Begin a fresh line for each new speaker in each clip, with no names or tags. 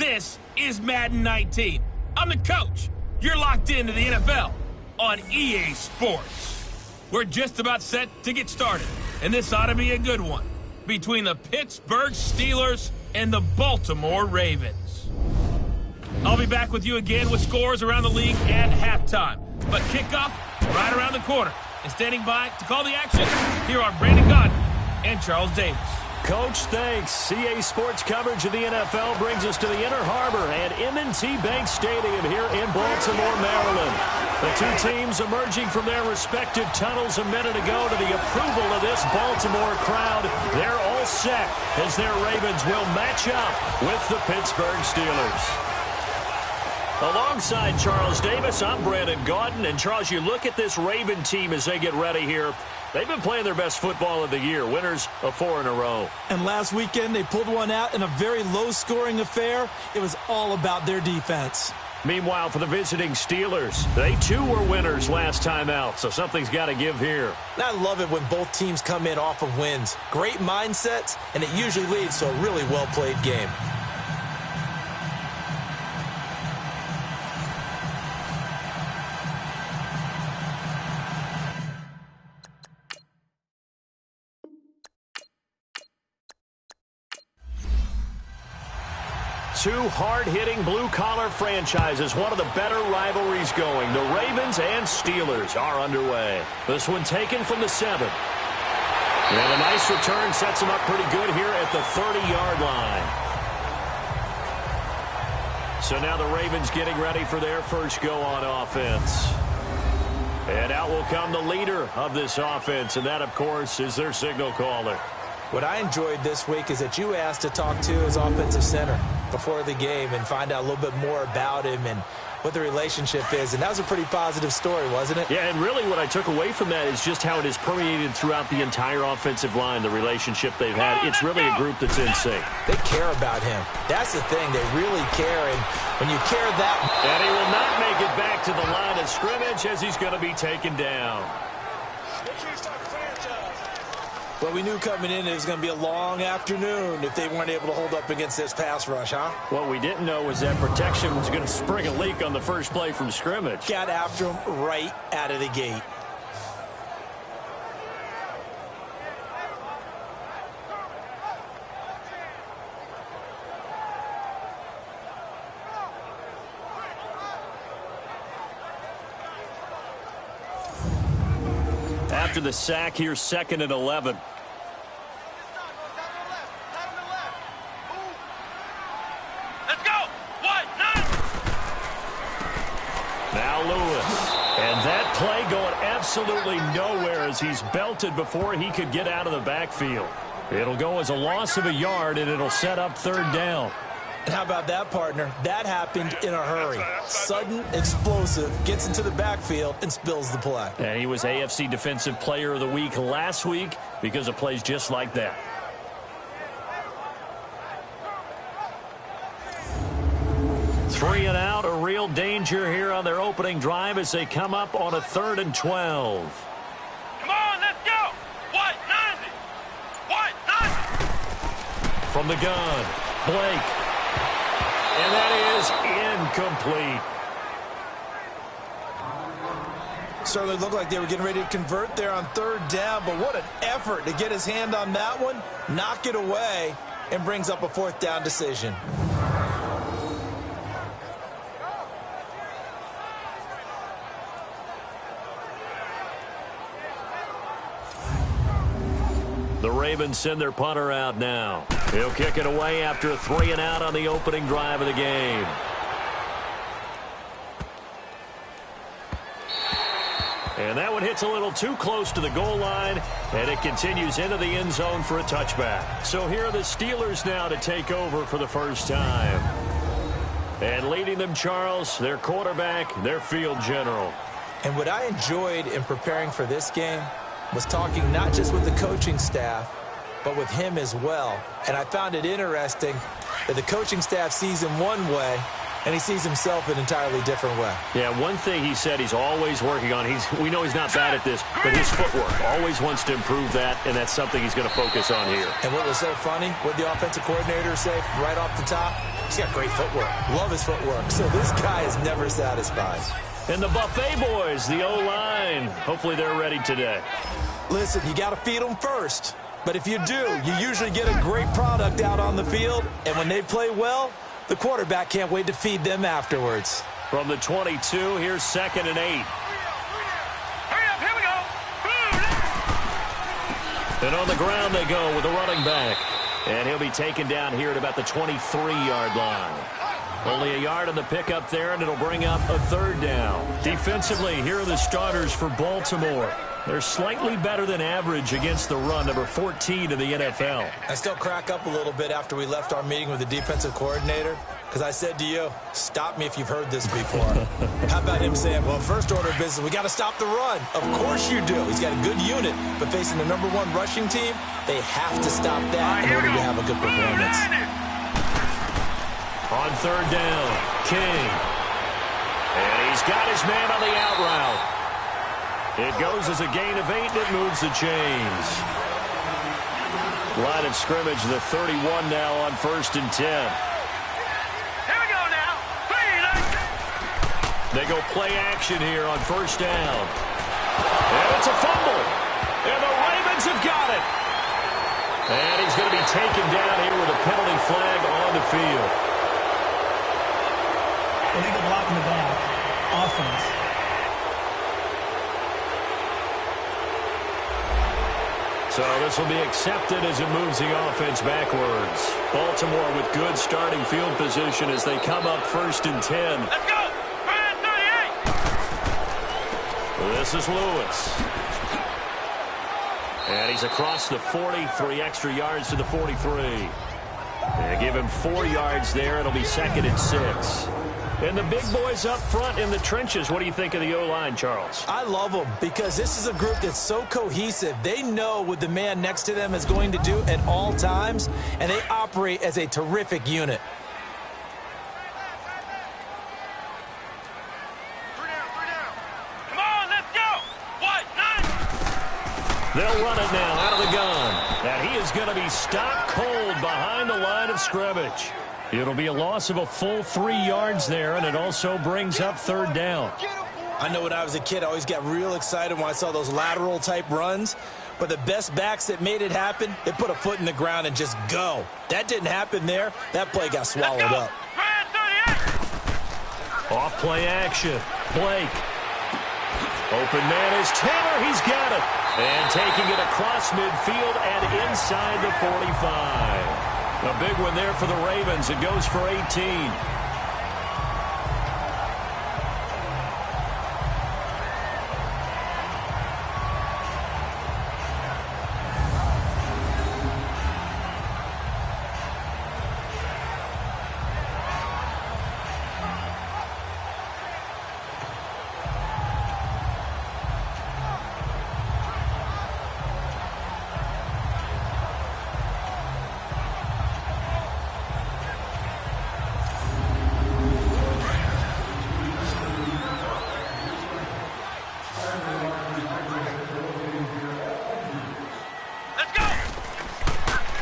This is Madden 19. I'm the coach. You're locked into the NFL on EA Sports. We're just about set to get started, and this ought to be a good one between the Pittsburgh Steelers and the Baltimore Ravens. I'll be back with you again with scores around the league at halftime. But kickoff right around the corner. And standing by to call the action, here are Brandon Gaudin and Charles Davis.
Coach, thanks. CA Sports coverage of the NFL brings us to the Inner Harbor at M&T Bank Stadium here in Baltimore, Maryland. The two teams emerging from their respective tunnels a minute ago to the approval of this Baltimore crowd. They're all set as their Ravens will match up with the Pittsburgh Steelers. Alongside Charles Davis, I'm Brandon Gaudin. And Charles, you look at this Raven team as they get ready here. They've been playing their best football of the year, winners of 4 in a row.
And last weekend, they pulled one out in a very low-scoring affair. It was all about their defense.
Meanwhile, for the visiting Steelers, they too were winners last time out, so something's got to give here.
And I love it when both teams come in off of wins. Great mindsets, and it usually leads to a really well-played game.
Two hard-hitting blue-collar franchises, one of the better rivalries going. The Ravens and Steelers are underway. This one taken from the 7. And a nice return sets them up pretty good here at the 30-yard line. So now the Ravens getting ready for their first go on offense. And out will come the leader of this offense, and that, of course, is their signal caller.
What I enjoyed this week is that you asked to talk to his offensive center before the game and find out a little bit more about him and what the relationship is. And that was a pretty positive story, wasn't it?
Yeah, and really what I took away from that is just how it is permeated throughout the entire offensive line, the relationship they've had. It's really a group that's in sync.
They care about him. That's the thing. They really care. And when you care that...
And he will not make it back to the line of scrimmage as he's going to be taken down.
Well, we knew coming in it was going to be a long afternoon if they weren't able to hold up against this pass rush, huh?
What we didn't know was that protection was going to spring a leak on the first play from scrimmage.
Got after him right out of the gate.
After the sack, here's 2nd and 11.
Let's go! What?
Now Lewis. And that play going absolutely nowhere as he's belted before he could get out of the backfield. It'll go as a loss of a yard, and it'll set up 3rd down.
And how about that, partner? That happened in a hurry. Sudden, explosive, gets into the backfield, and spills the play.
And he was AFC Defensive Player of the Week last week because of plays just like that. Three and out, a real danger here on their opening drive as they come up on a 3rd and 12.
Come on, let's go! What? 90! What? 90!
From the gun, Blake. And that is incomplete.
Certainly looked like they were getting ready to convert there on 3rd down, but what an effort to get his hand on that one, knock it away, and brings up a 4th down decision.
The Ravens send their punter out now. He'll kick it away after a 3 and out on the opening drive of the game. And that one hits a little too close to the goal line, and it continues into the end zone for a touchback. So here are the Steelers now to take over for the first time. And leading them, Charles, their quarterback, their field general.
And what I enjoyed in preparing for this game was talking not just with the coaching staff, but with him as well. And I found it interesting that the coaching staff sees him one way, and he sees himself an entirely different way.
Yeah, one thing he said he's always working on, we know he's not bad at this, but his footwork, always wants to improve that, and that's something he's going to focus on here.
And what was so funny, what the offensive coordinator say right off the top? He's got great footwork. Love his footwork. So this guy is never satisfied.
And the Buffet boys, the O-line. Hopefully they're ready today.
Listen, you got to feed them first. But if you do, you usually get a great product out on the field. And when they play well, the quarterback can't wait to feed them afterwards.
From the 22, here's 2nd and 8. And on the ground they go with a running back. And he'll be taken down here at about the 23-yard line. Only a yard on the pickup there, and it'll bring up a 3rd down. Defensively, here are the starters for Baltimore. They're slightly better than average against the run, number 14 in the NFL.
I still crack up a little bit after we left our meeting with the defensive coordinator, because I said to you, stop me if you've heard this before. How about him saying, well, first order of business, we got to stop the run. Of course you do. He's got a good unit, but facing the number 1 rushing team, they have to stop that in order to have a good performance.
On 3rd down, King. And he's got his man on the out route. It goes as a gain of 8, and it moves the chains. Line of scrimmage, the 31 now on 1st and 10.
Here we go now.
They go play action here on 1st down. And it's a fumble. And the Ravens have got it. And he's going to be taken down here with a penalty flag on the field.
Illegal block in the back. Offense.
So this will be accepted as it moves the offense backwards. Baltimore with good starting field position as they come up 1st and 10.
Let's go. 38.
This is Lewis. And he's across the 40, 3 extra yards to the 43. They give him 4 yards there. It'll be 2nd and 6. And the big boys up front in the trenches. What do you think of the O-line, Charles?
I love them because this is a group that's so cohesive. They know what the man next to them is going to do at all times, and they operate as a terrific unit.
Come on, let's go. What? 9.
They'll run it now out of the gun. And he is going to be stopped cold behind the line of scrimmage. It'll be a loss of a full 3 yards there, and it also brings up 3rd down.
I know when I was a kid, I always got real excited when I saw those lateral-type runs. But the best backs that made it happen, they put a foot in the ground and just go. That didn't happen there. That play got swallowed up.
Off play action. Blake. Open man is Taylor. He's got it. And taking it across midfield and inside the 45. A big one there for the Ravens. It goes for 18.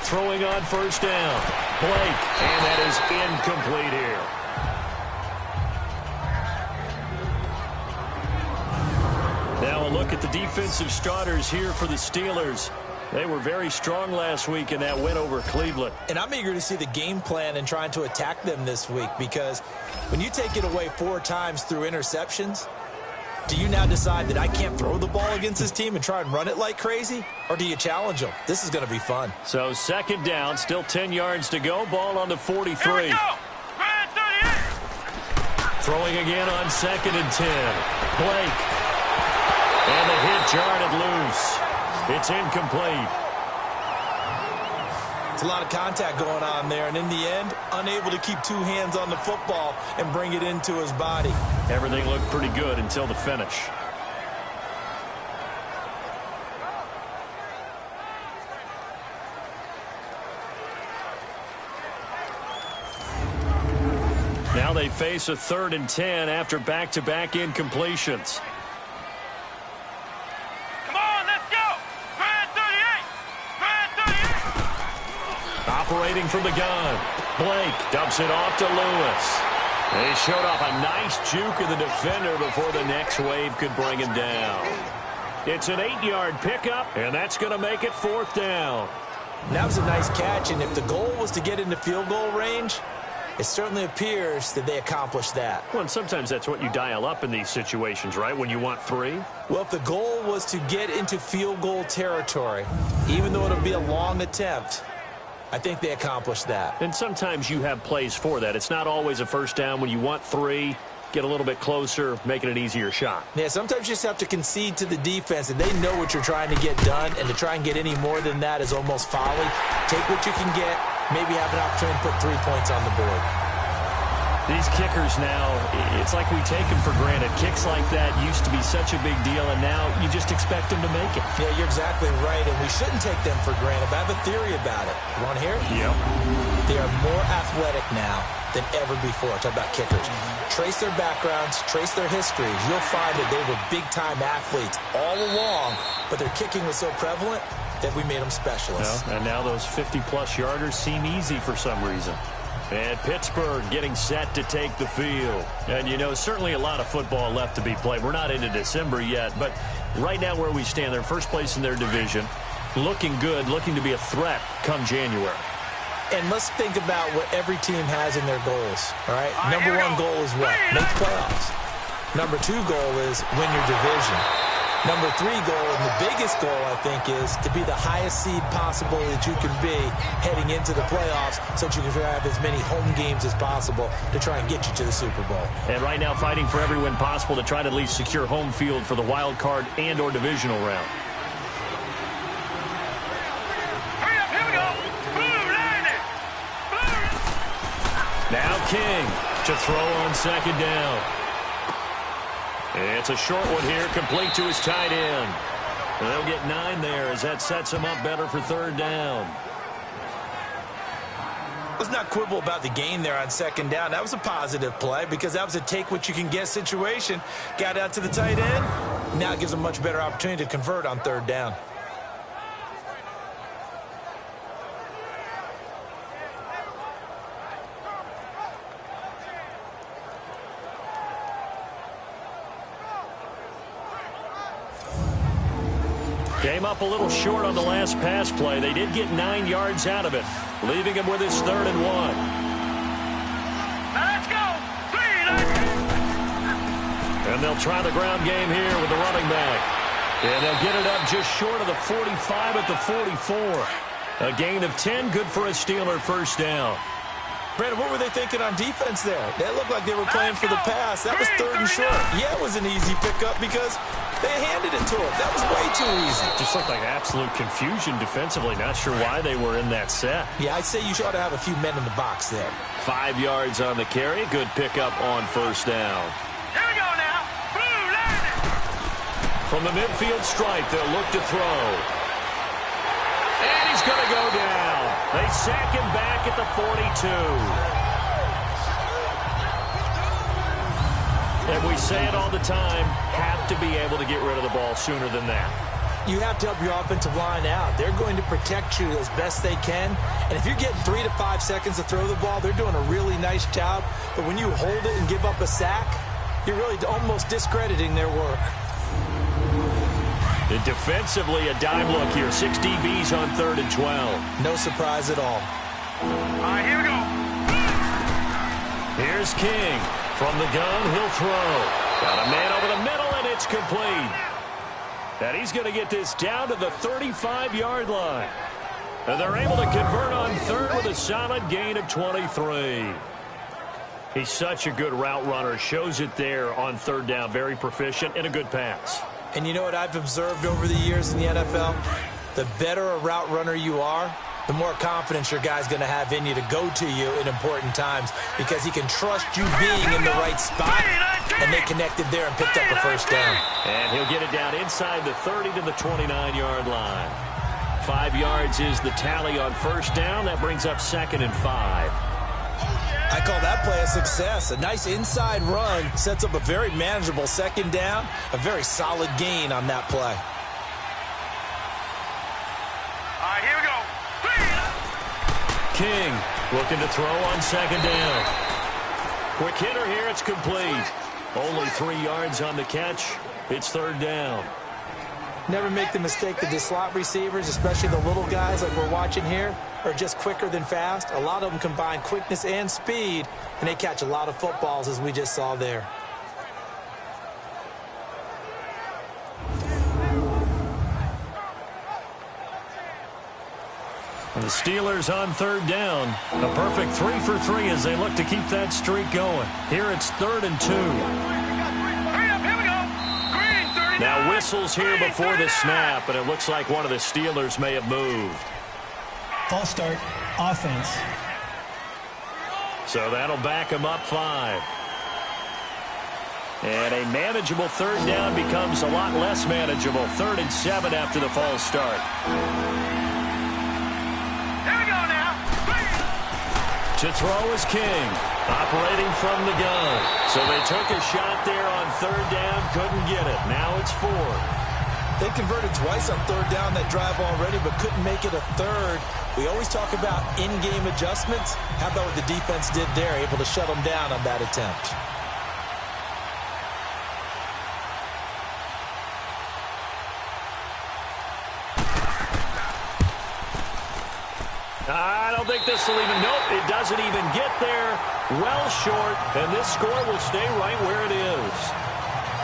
Throwing on 1st down. Blake, and that is incomplete here. Now a look at the defensive starters here for the Steelers. They were very strong last week in that win over Cleveland.
And I'm eager to see the game plan and trying to attack them this week, because when you take it away 4 times through interceptions, do you now decide that I can't throw the ball against this team and try and run it like crazy? Or do you challenge them? This is going to be fun.
So 2nd down, still 10 yards to go. Ball on the 43.
Here we go.
Throwing again on 2nd and 10. Blake. And the hit jarred it loose. It's incomplete.
It's a lot of contact going on there, and in the end, unable to keep 2 hands on the football and bring it into his body.
Everything looked pretty good until the finish. Now they face a 3rd and 10 after back-to-back incompletions. operating from the gun. Blake dumps it off to Lewis. He showed off a nice juke of the defender before the next wave could bring him down. It's an 8-yard pickup, and that's going to make it 4th down.
That was a nice catch, and if the goal was to get into field goal range, it certainly appears that they accomplished that.
Well, and sometimes that's what you dial up in these situations, right, when you want 3?
Well, if the goal was to get into field goal territory, even though it'll be a long attempt, I think they accomplished that.
And sometimes you have plays for that. It's not always a first down. When you want 3, get a little bit closer, make it an easier shot.
Yeah, sometimes you just have to concede to the defense, and they know what you're trying to get done, and to try and get any more than that is almost folly. Take what you can get, maybe have an opportunity to put 3 points on the board.
These kickers now, it's like we take them for granted. Kicks like that used to be such a big deal, and now you just expect them to make it.
Yeah, you're exactly right, and we shouldn't take them for granted. But I have a theory about it. You want to hear it?
Yep.
They are more athletic now than ever before. Talk about kickers. Trace their backgrounds, trace their histories. You'll find that they were big-time athletes all along, but their kicking was so prevalent that we made them specialists.
Well, and now those 50-plus yarders seem easy for some reason. And Pittsburgh getting set to take the field. And, you know, certainly a lot of football left to be played. We're not into December yet, but right now where we stand, they're first place in their division, looking good, looking to be a threat come January.
And let's think about what every team has in their goals, all right? Number 1 goal is what? Make playoffs. Number 2 goal is win your division. Number 3 goal, and the biggest goal, I think, is to be the highest seed possible that you can be heading into the playoffs so that you can have as many home games as possible to try and get you to the Super Bowl.
And right now fighting for every win possible to try to at least secure home field for the wild card and or divisional round.
Hurry up, here we go. Boom, landed. Boom.
Now King to throw on 2nd down. It's a short one here, complete to his tight end. And they'll get 9 there as that sets him up better for 3rd down.
Let's not quibble about the gain there on 2nd down. That was a positive play because that was a take-what-you-can-get situation. Got out to the tight end. Now it gives them a much better opportunity to convert on 3rd down.
Came up a little short on the last pass play. They did get 9 yards out of it, leaving him with his 3rd and 1.
Now let's go. 3,
And they'll try the ground game here with the running back. And they'll get it up just short of the 45 at the 44. A gain of 10, good for a Steeler 1st down.
Brandon, what were they thinking on defense there? That looked like they were playing for the pass. That was 3rd and short. Yeah, it was an easy pickup because they handed it to him. That was way too easy.
Just looked like absolute confusion defensively. Not sure why they were in that set.
Yeah, I'd say you ought to have a few men in the box there.
5 yards on the carry. Good pickup on 1st down.
here we go now. Boom, landed.
From the midfield stripe, they'll look to throw. And he's going to go down. They sack him back at the 42. And we say it all the time, have to be able to get rid of the ball sooner than that.
You have to help your offensive line out. They're going to protect you as best they can. And if you're getting 3 to 5 seconds to throw the ball, they're doing a really nice job. But when you hold it and give up a sack, you're really almost discrediting their work.
And defensively, a dime look here. 6 DBs on 3rd and 12.
No surprise at all.
All right, here we go.
Here's King. From the gun, he'll throw. Got a man over the middle, and it's complete. And he's going to get this down to the 35-yard line. And they're able to convert on 3rd with a solid gain of 23. He's such a good route runner. Shows it there on 3rd down. Very proficient and a good pass.
And you know what I've observed over the years in the NFL? The better a route runner you are, the more confidence your guy's going to have in you to go to you in important times because he can trust you being in the right spot, and they connected there and picked up a 1st down.
And he'll get it down inside the 30 to the 29-yard line. 5 yards is the tally on 1st down. That brings up 2nd and 5.
I call that play a success. A nice inside run sets up a very manageable 2nd down, a very solid gain on that play.
All right, here we go.
King, looking to throw on second down. Quick hitter here, it's complete. Only 3 yards on the catch. It's third down.
Never make the mistake that the slot receivers, especially the little guys like we're watching here, are just quicker than fast. A lot of them combine quickness and speed, and they catch a lot of footballs, as we just saw there.
And the Steelers on third down. A perfect 3 for 3 as they look to keep that streak going. Here it's 3rd and 2. Now whistles here before the snap, and it looks like one of the Steelers may have moved.
False start, offense.
So that'll back him up 5. And a manageable third down becomes a lot less manageable. 3rd and 7 after the false start.
Here we go now.
To throw is King, operating from the gun. So they took a shot there on third down, couldn't get it. Now it's 4.
They converted twice on third down that drive already, but couldn't make it a third. We always talk about in-game adjustments. How about what the defense did there, able to shut them down on that attempt?
I don't think this will even, nope, it doesn't even get there. Well short, and this score will stay right where it is.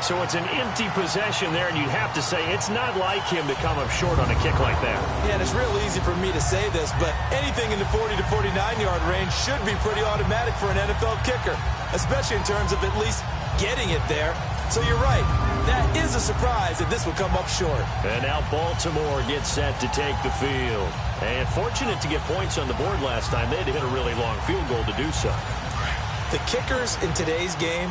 So it's an empty possession there, and you'd have to say it's not like him to come up short on a kick like that.
Yeah, and it's real easy for me to say this, but anything in the 40 to 49-yard range should be pretty automatic for an NFL kicker, especially in terms of at least getting it there. So you're right. That is a surprise that this would come up short.
And now Baltimore gets set to take the field. And fortunate to get points on the board last time. They had to hit a really long field goal to do so.
The kickers in today's game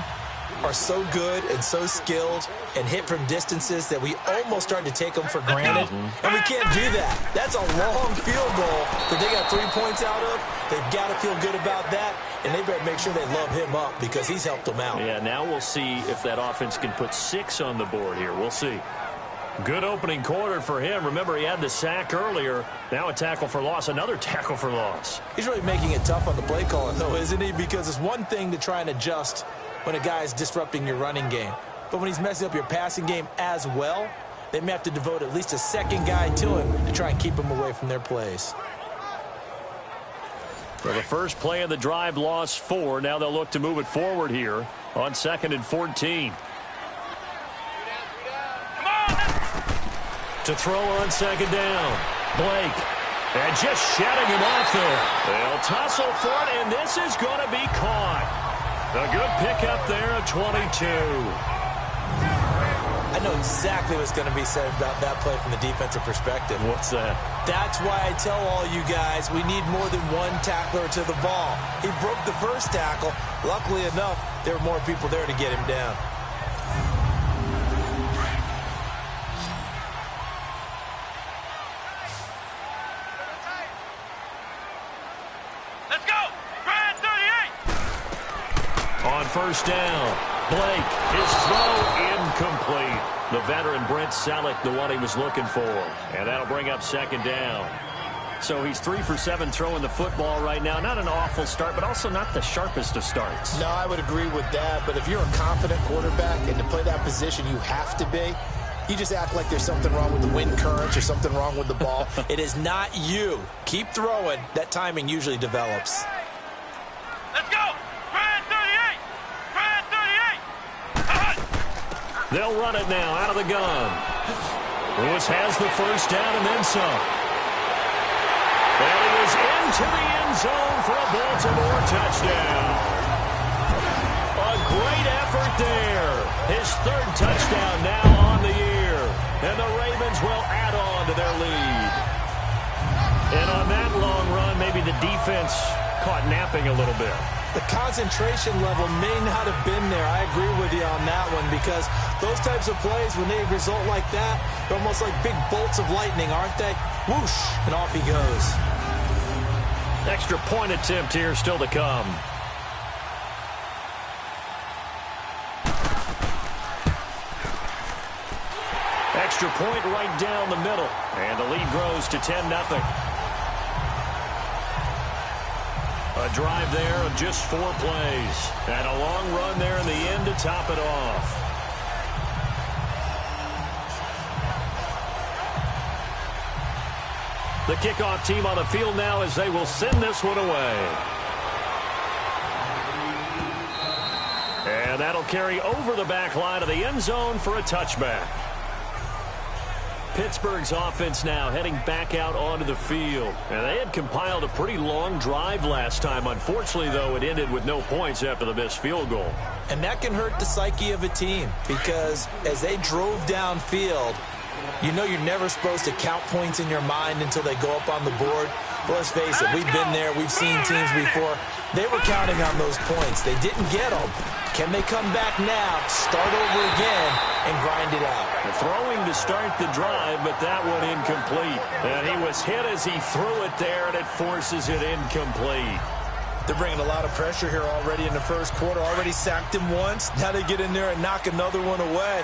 are so good and so skilled and hit from distances that we almost start to take them for granted. And we can't do that. That's a long field goal that they got 3 points out of. They've got to feel good about that, and they better make sure they love him up because he's helped them out.
Yeah, now we'll see if that offense can put 6 on the board here. We'll see. Good opening quarter for him. Remember, he had the sack earlier. Now a tackle for loss, another tackle for loss.
He's really making it tough on the play calling, though, isn't he? Because it's one thing to try and adjust when a guy is disrupting your running game. But when he's messing up your passing game as well, they may have to devote at least a second guy to him to try and keep him away from their plays.
Well, the first play of the drive lost 4. Now they'll look to move it forward here on 2nd and 14. To throw on second down. Blake. And just shutting him off there. They'll tussle for it, and this is going to be caught. A good pickup there at 22.
I know exactly what's going to be said about that play from the defensive perspective.
What's that?
That's why I tell all you guys we need more than one tackler to the ball. He broke the first tackle. Luckily enough, there were more people there to get him down.
Let's go. Brad 38.
On first down, Blake, his throw incomplete. The veteran Brent Selleck, the one he was looking for. And that'll bring up second down. So he's 3 for 7 throwing the football right now. Not an awful start, but also not the sharpest of starts.
No, I would agree with that. But if you're a confident quarterback and to play that position, you have to be. You just act like there's something wrong with the wind currents or something wrong with the ball.
It is not you. Keep throwing. That timing usually develops.
Let's go. Brad 38. Brad 38.
They'll run it now out of the gun. Lewis has the first down and then some. And he is into the end zone for a Baltimore touchdown. A great effort there. His 3rd touchdown now on the year. And the Ravens will add on to their lead. And on that long run, maybe the defense caught napping a little bit.
The concentration level may not have been there. I agree with you on that one because those types of plays, when they result like that, they're almost like big bolts of lightning, aren't they? Whoosh, and off he goes.
Extra point attempt here still to come. Extra point right down the middle. And the lead grows to 10-0. A drive there of just 4 plays. And a long run there in the end to top it off. The kickoff team on the field now as they will send this one away. And that'll carry over the back line of the end zone for a touchback. Pittsburgh's offense now heading back out onto the field. And they had compiled a pretty long drive last time. Unfortunately, though, it ended with no points after the missed field goal.
And that can hurt the psyche of a team because as they drove downfield, you know you're never supposed to count points in your mind until they go up on the board. But let's face it, we've been there. We've seen teams before. They were counting on those points. They didn't get them. Can they come back now, start over again, and grind it out?
Throwing to start the drive, but that one incomplete. And he was hit as he threw it there, and it forces it incomplete.
They're bringing a lot of pressure here already in the first quarter. Already sacked him once. Now they get in there and knock another one away.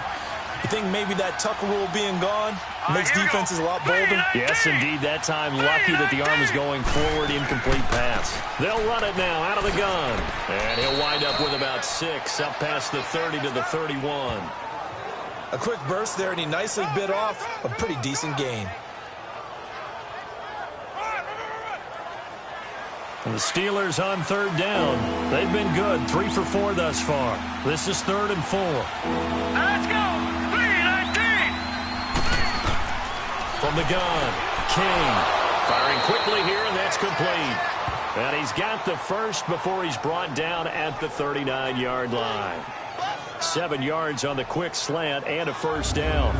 You think maybe that Tucker rule being gone makes defenses a lot bolder?
Yes, indeed. That time, lucky that the arm is going forward, incomplete pass. They'll run it now out of the gun. And he'll wind up with about 6, up past the 30 to the 31.
A quick burst there, and he nicely bit off a pretty decent gain.
And the Steelers on 3rd down. They've been good, 3 for 4 thus far. This is 3rd and 4.
Let's go. 3-19.
From the gun, King firing quickly here, and that's complete. And he's got the first before he's brought down at the 39-yard line. 7 yards on the quick slant and a first down.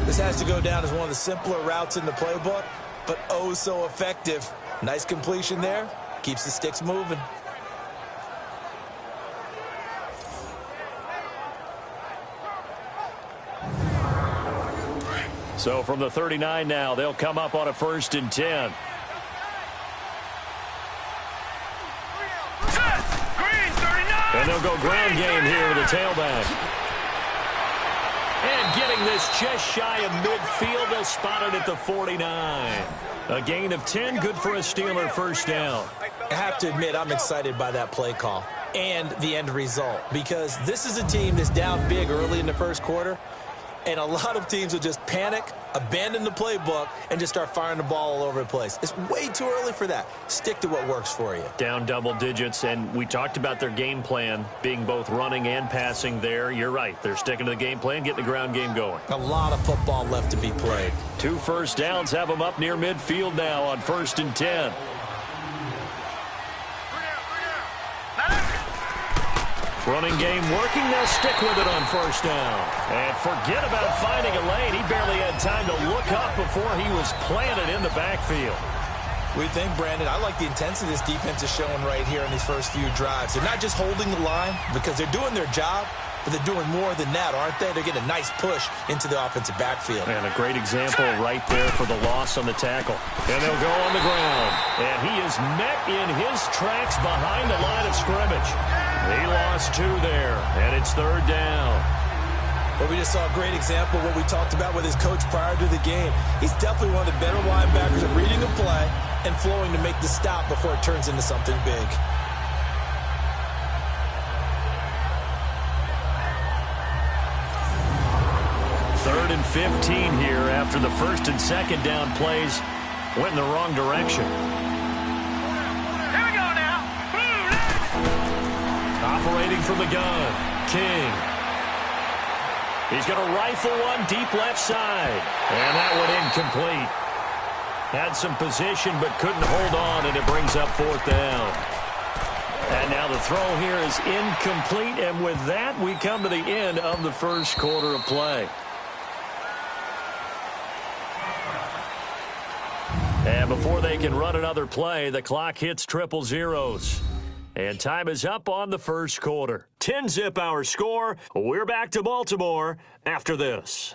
This has to go down as one of the simpler routes in the playbook, but oh so effective. Nice completion there. Keeps the sticks moving.
So from the 39 now, they'll come up on a 1st and 10.
Green 39.
And they'll go ground game here with the tailback. And getting this just shy of midfield, they'll spot it at the 49. A gain of 10, good for a Steeler first down.
I have to admit, I'm excited by that play call and the end result because this is a team that's down big early in the first quarter, and a lot of teams will just panic, abandon the playbook, and just start firing the ball all over the place. It's way too early for that. Stick to what works for you.
Down double digits, and we talked about their game plan being both running and passing there. You're right. They're sticking to the game plan, getting the ground game going.
A lot of football left to be played.
2 first downs have them up near midfield now on 1st and 10. Running game working. They'll stick with it on 1st down. And forget about finding a lane. He barely had time to look up before he was planted in the backfield.
What do you think, Brandon? I like the intensity this defense is showing right here in these first few drives. They're not just holding the line because they're doing their job, but they're doing more than that, aren't they? They're getting a nice push into the offensive backfield.
And a great example right there for the loss on the tackle. And they'll go on the ground. And he is met in his tracks behind the line of scrimmage. He lost 2 there, and it's 3rd down.
But we just saw a great example of what we talked about with his coach prior to the game. He's definitely one of the better linebackers at reading the play and flowing to make the stop before it turns into something big.
Third and 15 here after the 1st and 2nd down plays went in the wrong direction.
Here we go now.
Operating from the gun, King. He's going to rifle one deep left side. And that one incomplete. Had some position but couldn't hold on, and it brings up 4th down. And now the throw here is incomplete, and with that we come to the end of the first quarter of play. And before they can run another play, the clock hits 000. And time is up on the first quarter. 10-zip our score. We're back to Baltimore after this.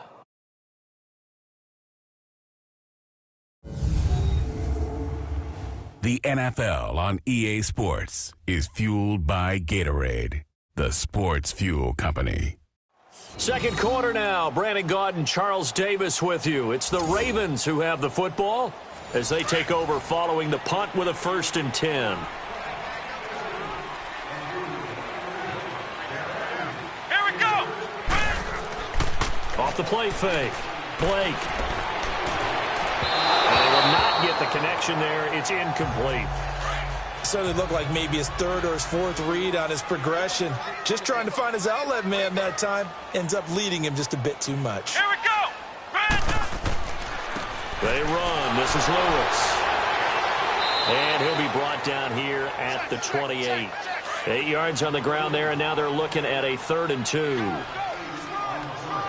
The NFL on EA Sports is fueled by Gatorade, the sports fuel company.
Second quarter now. Brandon Gaud and Charles Davis with you. It's the Ravens who have the football as they take over following the punt with a 1st and 10. Off the play fake. Blake. And they will not get the connection there. It's incomplete.
Certainly looked like maybe his third or his fourth read on his progression. Just trying to find his outlet man that time. Ends up leading him just a bit too much.
Here we go.
They run. This is Lewis. And he'll be brought down here at the 28. 8 yards on the ground there, and now they're looking at a 3rd and 2.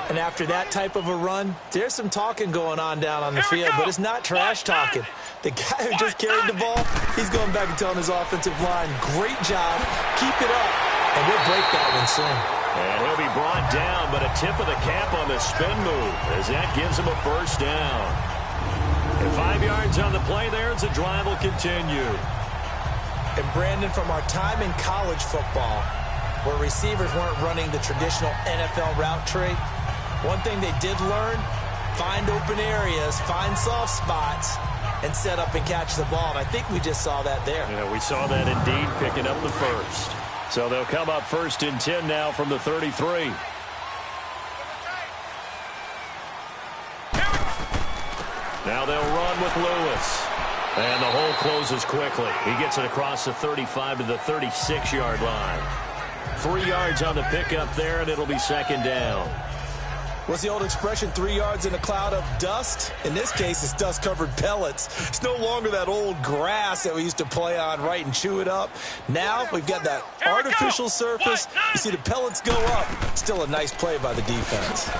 And after that type of a run, there's some talking going on down on the field, but it's not trash talking. The guy who just carried the ball, he's going back and telling his offensive line, great job, keep it up, and we'll break that one soon.
And he'll be brought down, but a tip of the cap on the spin move as that gives him a 1st down. And 5 yards on the play there as the drive will continue.
And Brandon, from our time in college football, where receivers weren't running the traditional NFL route tree, one thing they did learn, find open areas, find soft spots, and set up and catch the ball. And I think we just saw that there.
Yeah, we saw that indeed, picking up the 1st. So they'll come up 1st and 10 now from the 33. Now they'll run with Lewis. And the hole closes quickly. He gets it across the 35 to the 36-yard line. 3 yards on the pickup there, and it'll be 2nd down.
What's the old expression, 3 yards in a cloud of dust? In this case, it's dust-covered pellets. It's no longer that old grass that we used to play on, right, and chew it up. Now we've got that artificial surface. You see the pellets go up. Still a nice play by the defense.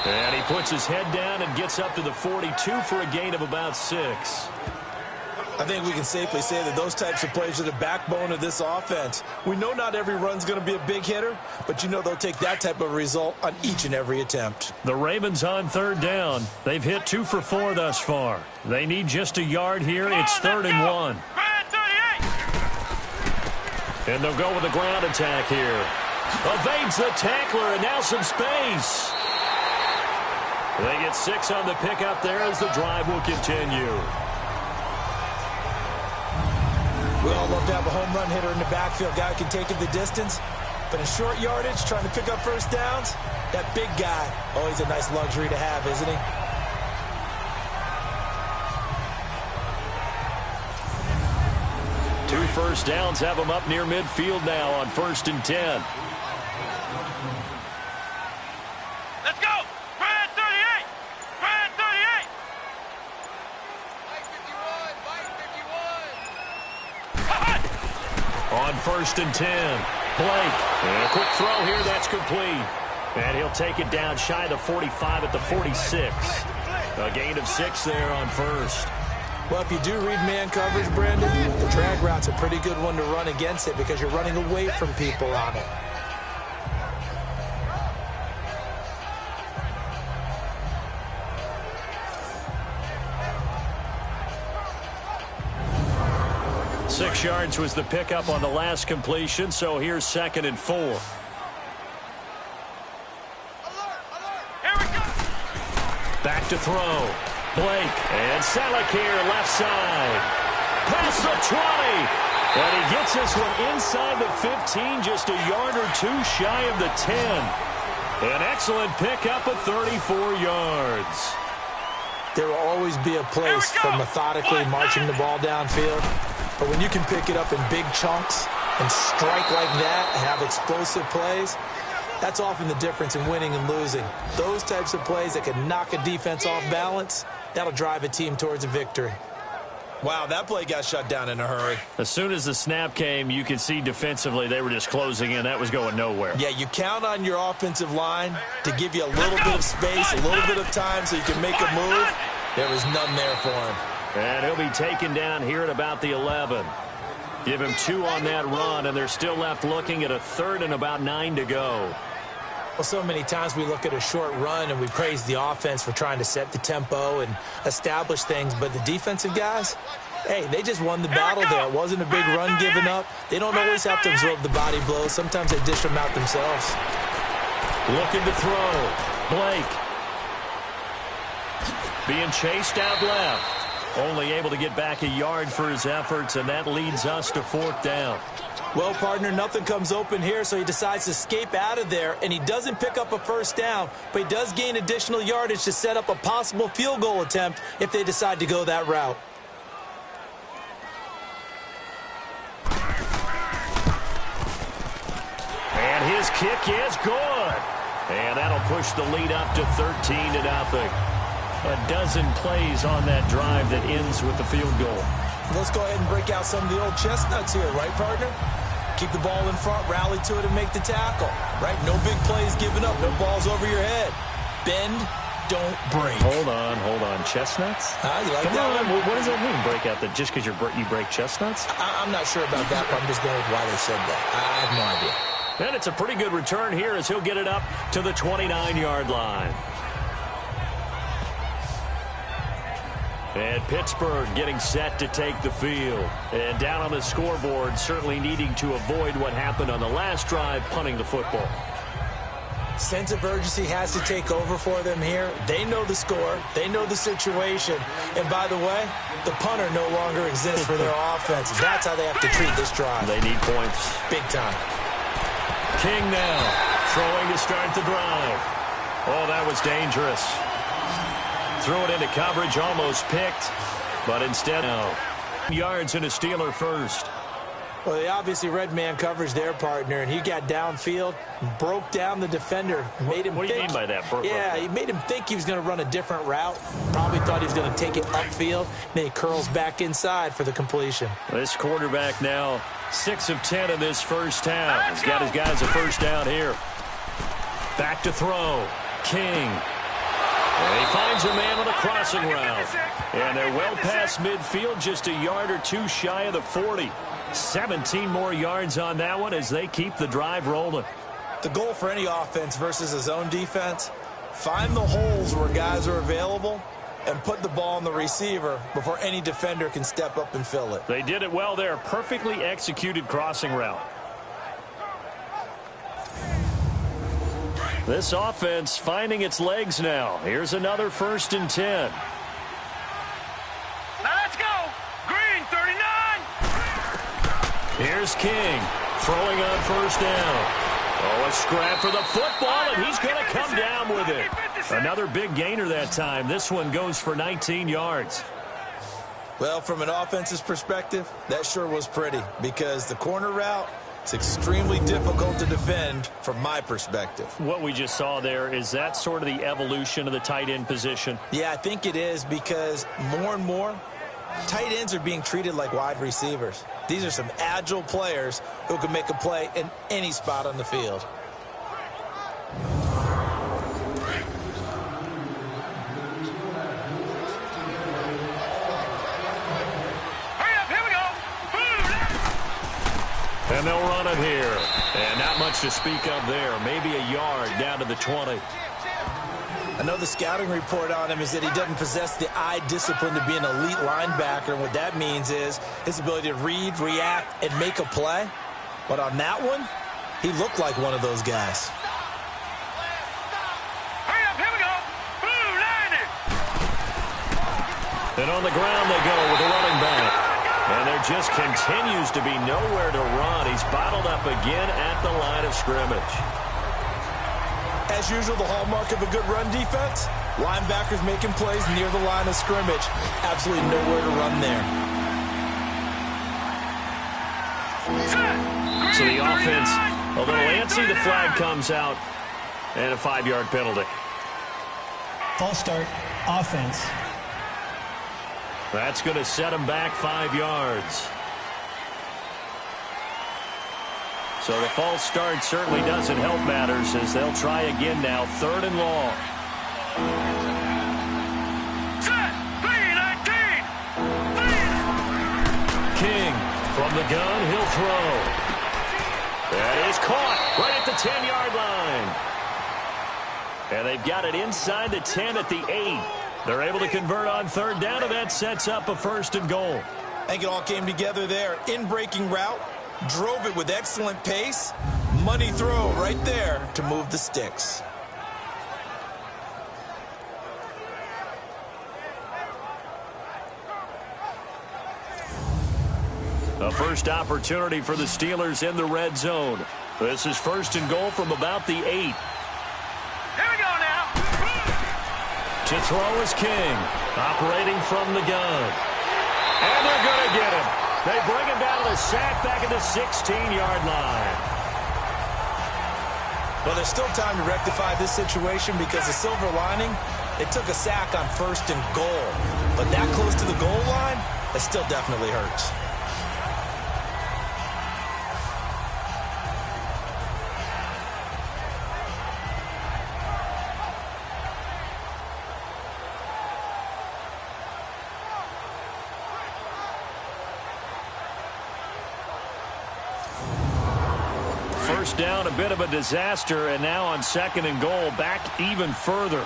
And he puts his head down and gets up to the 42 for a gain of about 6.
I think we can safely say that those types of plays are the backbone of this offense. We know not every run's going to be a big hitter, but you know they'll take that type of result on each and every attempt.
The Ravens on 3rd down. They've hit 2 for 4 thus far. They need just a yard here. It's 3rd and 1. And they'll go with a ground attack here. Evades the tackler, and now some space. They get 6 on the pickup there as the drive will continue.
We all love to have a home run hitter in the backfield, guy who can take it the distance. But in short yardage, trying to pick up 1st downs, that big guy, always a nice luxury to have, isn't he?
Two 1st downs have them up near midfield now on 1st and 10.
Let's go. Brad 38. Brad 38.
On 1st and 10, Blake. And a quick throw here, that's complete. And he'll take it down shy of the 45 at the 46. A gain of 6 there on 1st.
Well, if you do read man coverage, Brandon, the drag route's a pretty good one to run against it because you're running away from people on it.
Six yards was the pickup on the last completion, so here's 2nd and 4.
Here we go.
Back to throw. Blake and Salek here left side. Past the 20. And he gets this one inside the 15, just a yard or 2 shy of the 10. An excellent pickup of 34 yards.
There will always be a place for methodically marching the ball downfield. But when you can pick it up in big chunks and strike like that and have explosive plays, that's often the difference in winning and losing. Those types of plays that can knock a defense off balance, that'll drive a team towards a victory. Wow, that play got shut down in a hurry.
As soon as the snap came, you could see defensively they were just closing in. That was going nowhere.
Yeah, you count on your offensive line to give you a little bit of space, a little bit of time so you can make a move. There was none there for him.
And he'll be taken down here at about the 11. Give him 2 on that run, and they're still left looking at a 3rd and about 9 to go.
Well, so many times we look at a short run and we praise the offense for trying to set the tempo and establish things, but the defensive guys, hey, they just won the battle there. It wasn't a big run given up. They don't always have to absorb the body blows. Sometimes they dish them out themselves.
Looking to throw. Blake. Being chased out left. Only able to get back a yard for his efforts, and that leads us to 4th down.
Well, partner, nothing comes open here, so he decides to escape out of there, and he doesn't pick up a first down, but he does gain additional yardage to set up a possible field goal attempt if they decide to go that route.
And his kick is good. And that'll push the lead up to 13-0. A dozen plays on that drive that ends with the field goal.
Let's go ahead and break out some of the old chestnuts here, right, partner? Keep the ball in front, rally to it, and make the tackle, right? No big plays given up, no balls over your head. Bend, don't break.
Hold on. Chestnuts?
You like
Come
that
on,
one?
what does that mean, break out? That just because you break chestnuts?
I'm not sure about that, but I'm just going with why they said that. I have no idea.
And it's a pretty good return here as he'll get it up to the 29-yard line. And Pittsburgh getting set to take the field. And down on the scoreboard, certainly needing to avoid what happened on the last drive, punting the football.
Sense of urgency has to take over for them here. They know the score. They know the situation. And by the way, the punter no longer exists for their offense. That's how they have to treat this drive.
They need points.
Big time.
King now throwing to start the drive. Oh, that was dangerous. Threw it into coverage, almost picked, but instead, no. Yards and a Steeler first.
Well, they obviously read man coverage their partner, and he got downfield, broke down the defender, made him
What do you
think,
mean by that?
Yeah, he made him think he was going to run a different route. Probably thought he was going to take it upfield. Then he curls back inside for the completion.
This quarterback now 6 of 10 in this first half. He's got his guys a first down here. Back to throw. King. And he finds a man on a crossing route. And they're well past midfield, just a yard or two shy of the 40. 17 more yards on that one as they keep the drive rolling.
The goal for any offense versus a zone defense, find the holes where guys are available and put the ball on the receiver before any defender can step up and fill it.
They did it well there. Perfectly executed crossing route. This offense finding its legs now. Here's another 1st and 10.
Now let's go. Green, 39.
Here's King throwing on first down. Oh, a scrap for the football, and he's going to come down with it. Another big gainer that time. This one goes for 19 yards.
Well, from an offense's perspective, that sure was pretty because the corner route is extremely difficult to defend from my perspective.
What we just saw there, is that sort of the evolution of the tight end position?
Yeah, I think it is because more and more, tight ends are being treated like wide receivers. These are some agile players who can make a play in any spot on the field.
Hurry up, here we go.
And they'll run it here. And not much to speak of there. Maybe a yard down to the 20.
I know the scouting report on him is that he doesn't possess the eye discipline to be an elite linebacker. And what that means is his ability to read, react, and make a play. But on that one, he looked like one of those guys.
Hurry up, here we go. Blue, 90.
And on the ground they go with the running back. And there just continues to be nowhere to run. He's bottled up again at the line of scrimmage.
As usual, the hallmark of a good run defense, linebackers making plays near the line of scrimmage. Absolutely nowhere to run there.
So the offense, a little antsy, the flag comes out, and a 5-yard penalty.
False start, offense.
That's going to set him back 5 yards. So the false start certainly doesn't help matters as they'll try again now, 3rd and long.
Set, 3-19.
King from the gun, he'll throw. That is caught right at the 10-yard line. And they've got it inside the 10 at the 8. They're able to convert on 3rd down, and that sets up a 1st and goal.
I think it all came together there. In-breaking route, drove it with excellent pace. Money throw right there to move the sticks.
The first opportunity for the Steelers in the red zone. This is first and goal from about the 8.
Here we go now.
To throw is King, operating from the gun. And they're going to get him. They bring him down to the sack back at the 16-yard line.
Well, there's still time to rectify this situation because the silver lining, it took a sack on first and goal. But that close to the goal line, it still definitely hurts.
First down, a bit of a disaster, and now on second and goal, back even further.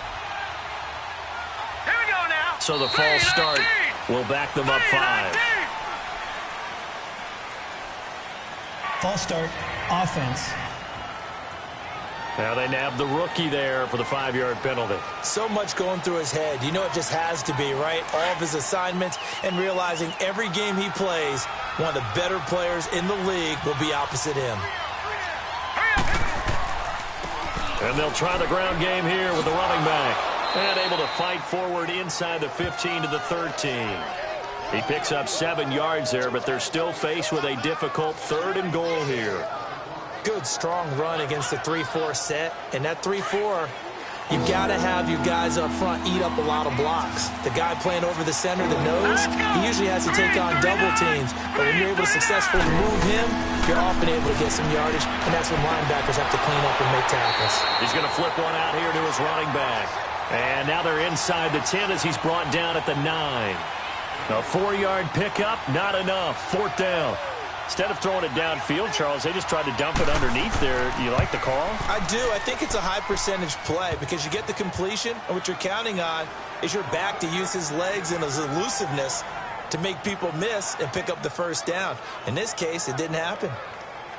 Here we go now.
So the false start will back them up 5.
False start, offense.
Now they nab the rookie there for the 5-yard penalty.
So much going through his head. You know it just has to be, right? All of his assignments and realizing every game he plays, one of the better players in the league will be opposite him.
And they'll try the ground game here with the running back. And able to fight forward inside the 15 to the 13. He picks up 7 yards there, but they're still faced with a difficult third and goal here.
Good, strong run against the 3-4 set. And that 3-4, you got to have your guys up front eat up a lot of blocks. The guy playing over the center, the nose, he usually has to take on double teams. But when you're able to successfully move him, you're often able to get some yardage, and that's when linebackers have to clean up and make tackles.
He's going to flip one out here to his running back. And now they're inside the 10 as he's brought down at the 9. A 4-yard pickup, not enough. 4th down. Instead of throwing it downfield, Charles, they just tried to dump it underneath there. You like the call?
I do. I think it's a high-percentage play because you get the completion, and what you're counting on is your back to use his legs and his elusiveness to make people miss and pick up the first down. In this case, it didn't happen.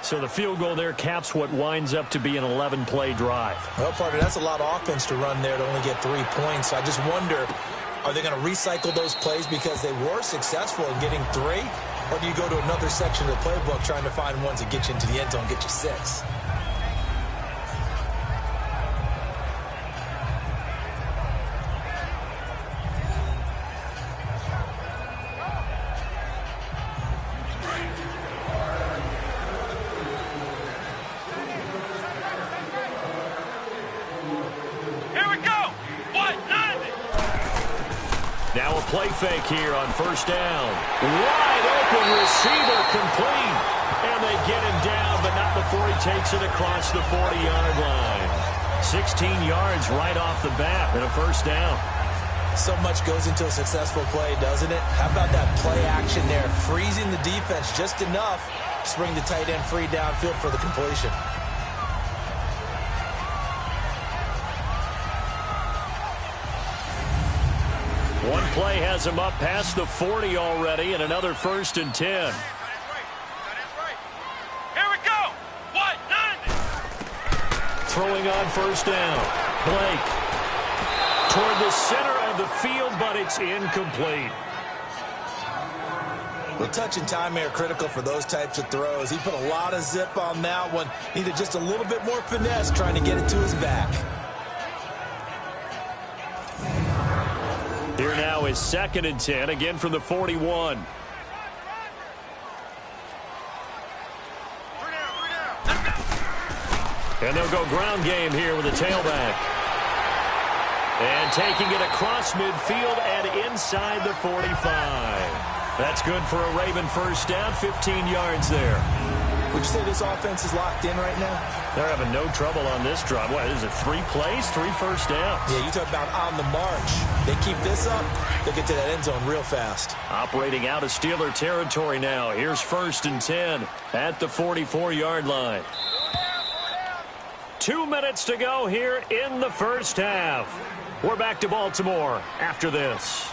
So the field goal there caps what winds up to be an 11-play drive.
Well, partner, that's a lot of offense to run there to only get 3 points. So I just wonder, are they going to recycle those plays because they were successful in getting 3? Or do you go to another section of the playbook trying to find ones that get you into the end zone and get you 6?
Play fake here on first down. Wide open receiver complete. And they get him down, but not before he takes it across the 40-yard line. 16 yards right off the bat and a first down.
So much goes into a successful play, doesn't it? How about that play action there? Freezing the defense just enough to bring the tight end free downfield for the completion.
One play has him up past the 40 already, and another 1st and 10.
Here we go. What? 90.
Throwing on first down. Blake toward the center of the field, but it's incomplete.
Well, touch and time are critical for those types of throws. He put a lot of zip on that one. Needed just a little bit more finesse trying to get it to his back.
Here now is 2nd and 10, again from the 41. And they'll go ground game here with a tailback. And taking it across midfield and inside the 45. That's good for a Raven first down, 15 yards there.
Would you say this offense is locked in right now?
They're having no trouble on this drive. What is it, 3 plays, 3 first downs?
Yeah, you talk about on the march. They keep this up, they'll get to that end zone real fast.
Operating out of Steeler territory now. Here's 1st and 10 at the 44-yard line. 2 minutes to go here in the first half. We're back to Baltimore after this.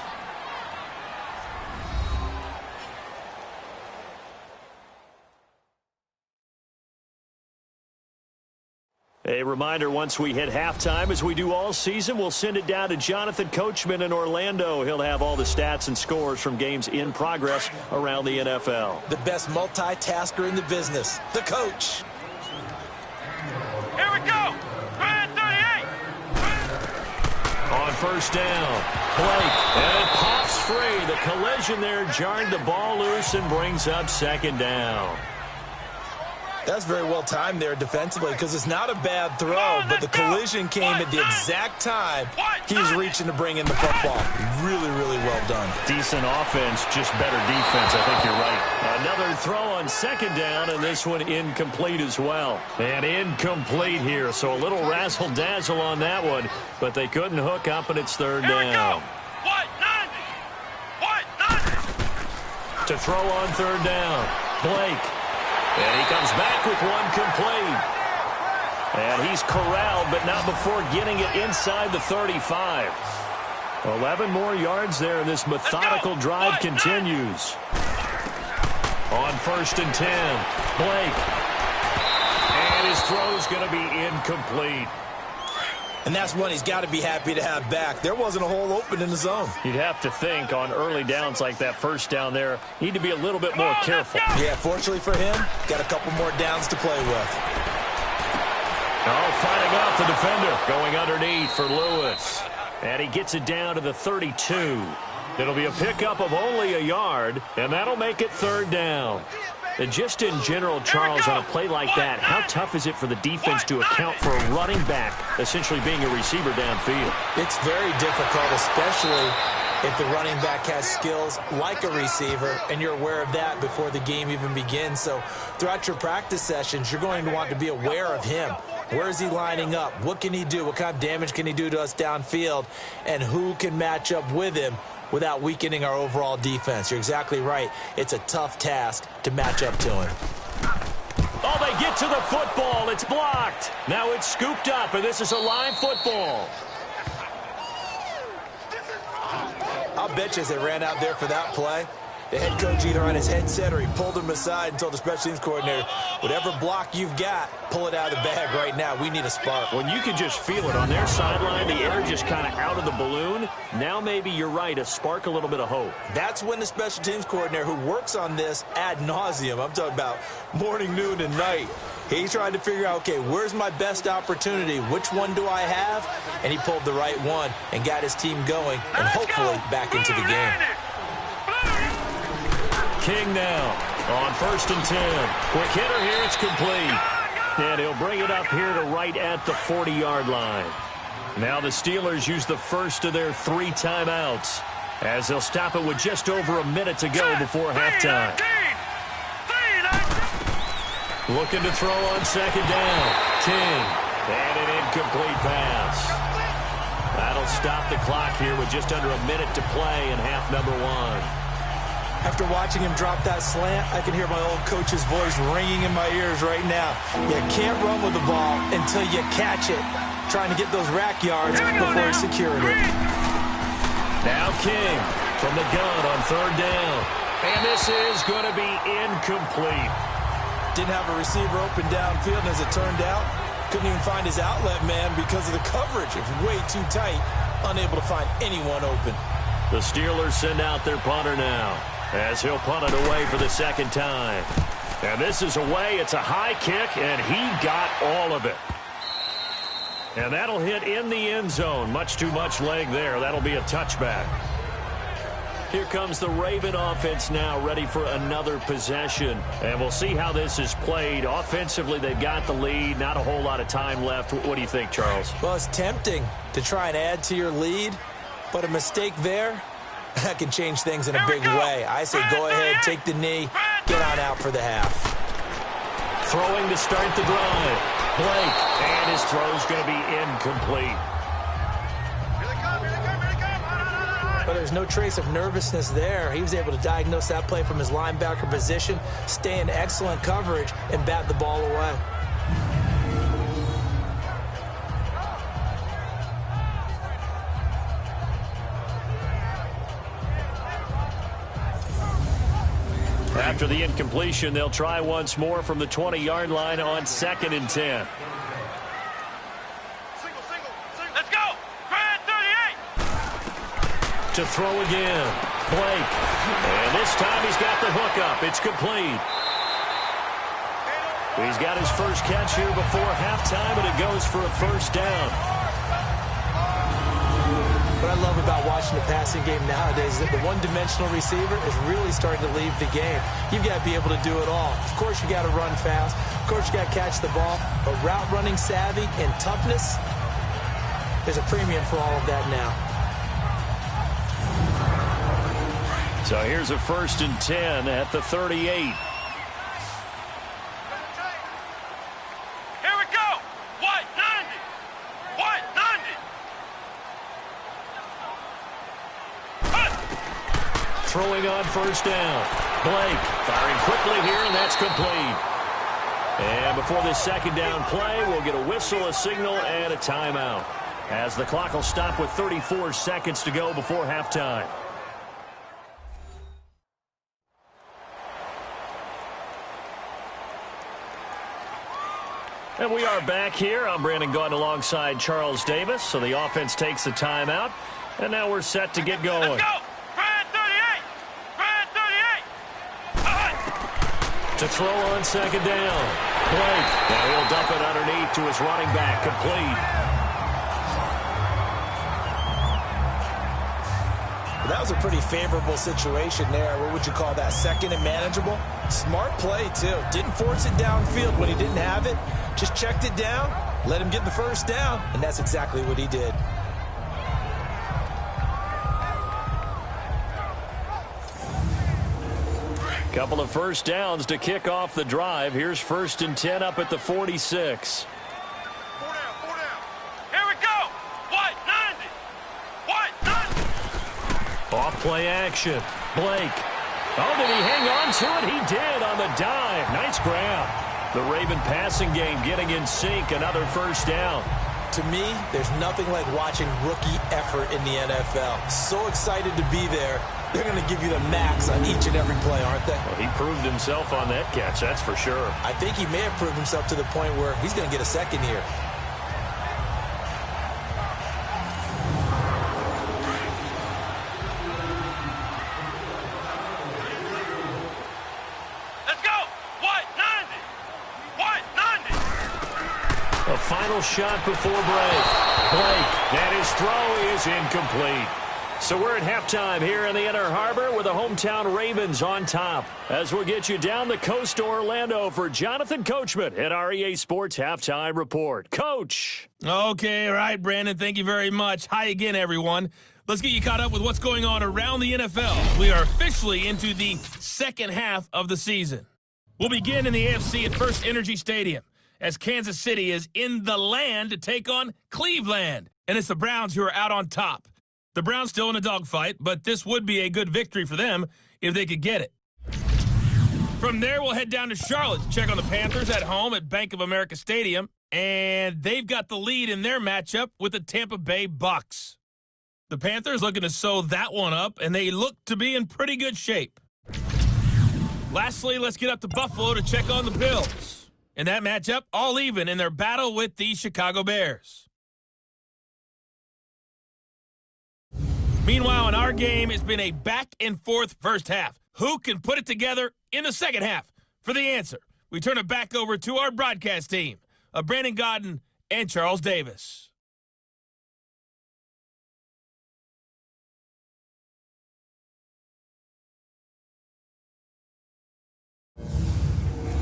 A reminder, once we hit halftime, as we do all season, we'll send it down to Jonathan Coachman in Orlando. He'll have all the stats and scores from games in progress around the NFL.
The best multitasker in the business, the coach.
Here we go. 38.
On first down, Blake, and it pops free. The collision there jarred the ball loose and brings up second down.
That's very well timed there defensively because it's not a bad throw, but the collision came at the exact time he was reaching to bring in the football. Really, really well done.
Decent offense, just better defense. I think you're right. Another throw on second down, and this one incomplete as well. And incomplete here, so a little razzle-dazzle on that one, but they couldn't hook up, and it's third down. To throw on third down, Blake. And he comes back with one complete. And he's corralled, but not before getting it inside the 35. 11 more yards there, and this methodical drive continues. On first and 10, Blake. And his throw's going to be incomplete.
And that's one he's got to be happy to have back. There wasn't a hole open in the zone.
You'd have to think on early downs like that first down there, need to be a little bit more careful.
Yeah, fortunately for him, got a couple more downs to play with.
Oh, fighting off the defender, going underneath for Lewis. And he gets it down to the 32. It'll be a pickup of only a yard, and that'll make it third down. And just in general, Charles, on a play like that, how tough is it for the defense to account for a running back essentially being a receiver downfield?
It's very difficult, especially if the running back has skills like a receiver, and you're aware of that before the game even begins. So throughout your practice sessions, you're going to want to be aware of him. Where is he lining up? What can he do? What kind of damage can he do to us downfield? And who can match up with him without weakening our overall defense? You're exactly right. It's a tough task to match up to him.
Oh, they get to the football. It's blocked. Now it's scooped up, and this is a live football.
I'll bet you as they ran out there for that play, the head coach either on his headset or he pulled him aside and told the special teams coordinator, whatever block you've got, pull it out of the bag right now. We need a spark.
When you can just feel it on their sideline, the air just kind of out of the balloon. Now maybe you're right, a spark, a little bit of hope.
That's when the special teams coordinator who works on this ad nauseum, I'm talking about morning, noon, and night, he's trying to figure out, okay, where's my best opportunity? Which one do I have? And he pulled the right one and got his team going and hopefully back into the game.
King now on first and 10. Quick hitter here, it's complete. And he'll bring it up here to right at the 40-yard line. Now the Steelers use the first of their 3 timeouts as they'll stop it with just over a minute to go before halftime. Looking to throw on second down. King. And an incomplete pass. That'll stop the clock here with just under a minute to play in half number 1.
After watching him drop that slant, I can hear my old coach's voice ringing in my ears right now. You can't run with the ball until you catch it. Trying to get those rack yards before he secured it.
Now King from the gun on third down. And this is going to be incomplete.
Didn't have a receiver open downfield, and as it turned out, couldn't even find his outlet man because of the coverage. It's way too tight, unable to find anyone open.
The Steelers send out their punter now, as he'll punt it away for the second time. And this is away. It's a high kick, and he got all of it. And that'll hit in the end zone. Much too much leg there. That'll be a touchback. Here comes the Raven offense now, ready for another possession. And we'll see how this is played. Offensively, they've got the lead. Not a whole lot of time left. What do you think, Charles?
Well, it's tempting to try and add to your lead, but a mistake there, that can change things in a big way. I say go ahead, take the knee, get on out for the half.
Throwing to start the drive. Blake, and his throw's going to be incomplete.
But there's no trace of nervousness there. He was able to diagnose that play from his linebacker position, stay in excellent coverage, and bat the ball away.
After the incompletion, they'll try once more from the 20-yard line on second and 10. To throw again. Blake. And this time he's got the hook up. It's complete. He's got his first catch here before halftime, and it goes for a first down.
What I love about watching the passing game nowadays is that the one-dimensional receiver is really starting to leave the game. You've got to be able to do it all. Of course, you got to run fast. Of course, you got to catch the ball. But route running savvy and toughness, there's a premium for all of that now.
So here's a 1st and 10 at the 38. Throwing on first down. Blake firing quickly here, and that's complete. And before this second down play, we'll get a whistle, a signal, and a timeout, as the clock will stop with 34 seconds to go before halftime. And we are back here. I'm Brandon Gaudin alongside Charles Davis. So the offense takes the timeout, and now we're set to get going.
Let's go!
To throw on second down. Blake. Now he'll dump it underneath to his running back. Complete.
Well, that was a pretty favorable situation there. What would you call that? Second and manageable? Smart play, too. Didn't force it downfield when he didn't have it. Just checked it down, let him get the first down, and that's exactly what he did.
Couple of first downs to kick off the drive. Here's 1st and 10 up at the 46.
4 down, 4 down. Here we go. White 90. White 90.
Off play action. Blake. Oh, did he hang on to it? He did on the dive. Nice grab. The Raven passing game getting in sync. Another first down.
To me, there's nothing like watching rookie effort in the NFL. So excited to be there. They're going to give you the max on each and every play, aren't they?
Well, he proved himself on that catch, that's for sure.
I think he may have proved himself to the point where he's going to get a second here.
Let's go! White 90. White 90.
A final shot before break. Blake, and his throw is incomplete. So we're at halftime here in the Inner Harbor with the hometown Ravens on top, as we'll get you down the coast to Orlando for Jonathan Coachman at our EA Sports Halftime Report. Coach.
Okay, all right, Brandon, thank you very much. Hi again, everyone. Let's get you caught up with what's going on around the NFL. We are officially into the second half of the season. We'll begin in the AFC at First Energy Stadium, as Kansas City is in the land to take on Cleveland. And it's the Browns who are out on top. The Browns still in a dogfight, but this would be a good victory for them if they could get it. From there, we'll head down to Charlotte to check on the Panthers at home at Bank of America Stadium, and they've got the lead in their matchup with the Tampa Bay Bucks. The Panthers looking to sew that one up, and they look to be in pretty good shape. Lastly, let's get up to Buffalo to check on the Bills. In that matchup, all even in their battle with the Chicago Bears. Meanwhile, in our game, it's been a back-and-forth first half. Who can put it together in the second half? For the answer, we turn it back over to our broadcast team of Brandon Gaudin and Charles Davis.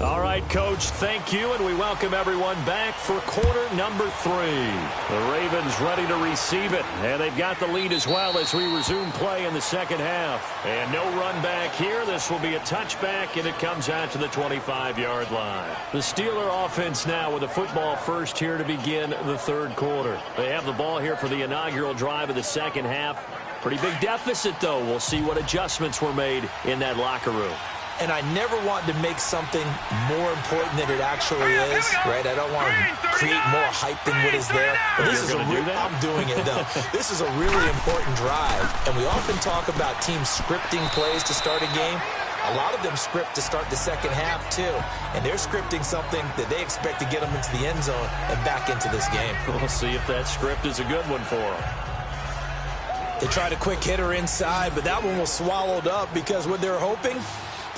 All right, Coach, thank you, and we welcome everyone back for quarter number 3. The Ravens ready to receive it, and they've got the lead as well as we resume play in the second half. And no run back here. This will be a touchback, and it comes out to the 25-yard line. The Steeler offense now with a football first here to begin the third quarter. They have the ball here for the inaugural drive of the second half. Pretty big deficit, though. We'll see what adjustments were made in that locker room.
And I never want to make something more important than it actually is, right? I don't want to create more hype than what is there. But this is I'm doing it, though. This is a really important drive. And we often talk about teams scripting plays to start a game. A lot of them script to start the second half, too. And they're scripting something that they expect to get them into the end zone and back into this game.
We'll see if that script is a good one for them.
They tried a quick hitter inside, but that one was swallowed up because what they're hoping,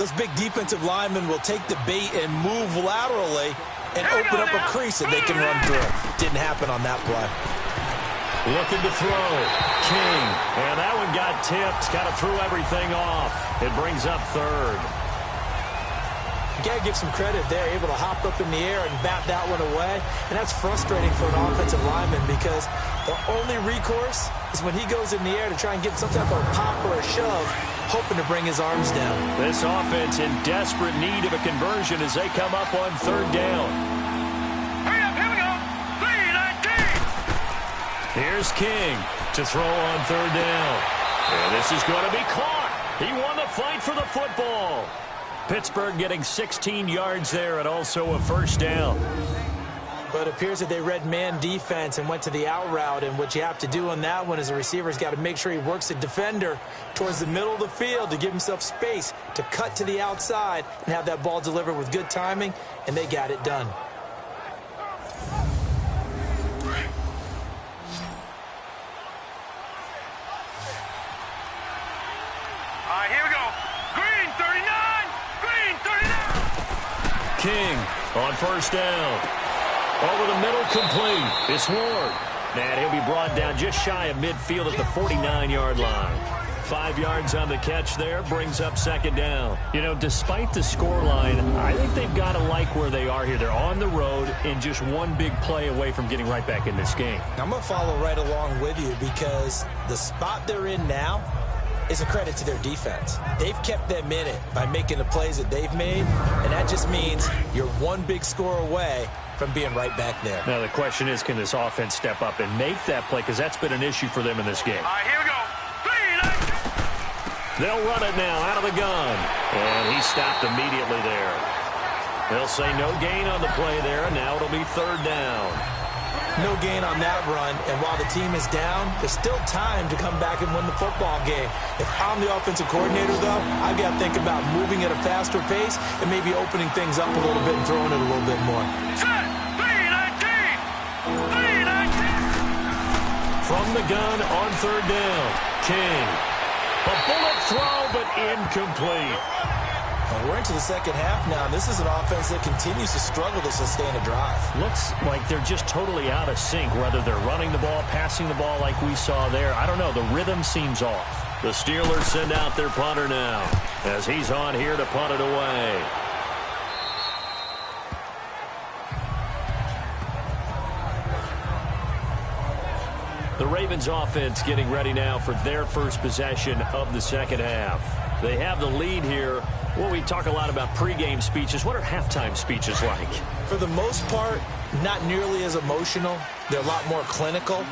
those big defensive linemen will take the bait and move laterally and open up a crease that they can run through. Didn't happen on that play.
Looking to throw. King. And that one got tipped. Kind of threw everything off. It brings up third.
You got to give some credit there. Able to hop up in the air and bat that one away. And that's frustrating for an offensive lineman because the only recourse is when he goes in the air to try and get some type of pop or a shove, hoping to bring his arms down.
This offense in desperate need of a conversion as they come up on third down.
Hurry up, here we go. 3-19.
Here's King to throw on third down. And this is going to be caught. He won the fight for the football. Pittsburgh getting 16 yards there and also a first down.
But it appears that they read man defense and went to the out route. And what you have to do on that one is the receiver's got to make sure he works the defender towards the middle of the field to give himself space to cut to the outside and have that ball delivered with good timing, and they got it done.
All right, here we go. Green 39. Green 39.
King on first down. Over the middle, complete. It's Ward. And he'll be brought down just shy of midfield at the 49-yard line. 5 yards on the catch there, brings up second down. You know, despite the scoreline, I think they've got to like where they are here. They're on the road and just one big play away from getting right back in this game.
I'm going to follow right along with you because the spot they're in now is a credit to their defense. They've kept them in it by making the plays that they've made, and that just means you're one big score away from being right back there.
Now, the question is, can this offense step up and make that play? Because that's been an issue for them in this game.
All right, here we go. 3-19.
They'll run it now out of the gun. And he stopped immediately there. They'll say no gain on the play there, and now it'll be third down.
No gain on that run, and while the team is down, there's still time to come back and win the football game. If I'm the offensive coordinator, though, I've got to think about moving at a faster pace and maybe opening things up a little bit and throwing it a little bit more.
Set. 3-19. 3-19.
From the gun on third down, King. A bullet throw, but incomplete.
And we're into the second half now. This is an offense that continues to struggle to sustain a drive.
Looks like they're just totally out of sync, whether they're running the ball, passing the ball like we saw there. I don't know. The rhythm seems off. The Steelers send out their punter now as he's on here to punt it away. The Ravens offense getting ready now for their first possession of the second half. They have the lead here. Well, we talk a lot about pregame speeches. What are halftime speeches like?
For the most part, not nearly as emotional. They're a lot more clinical.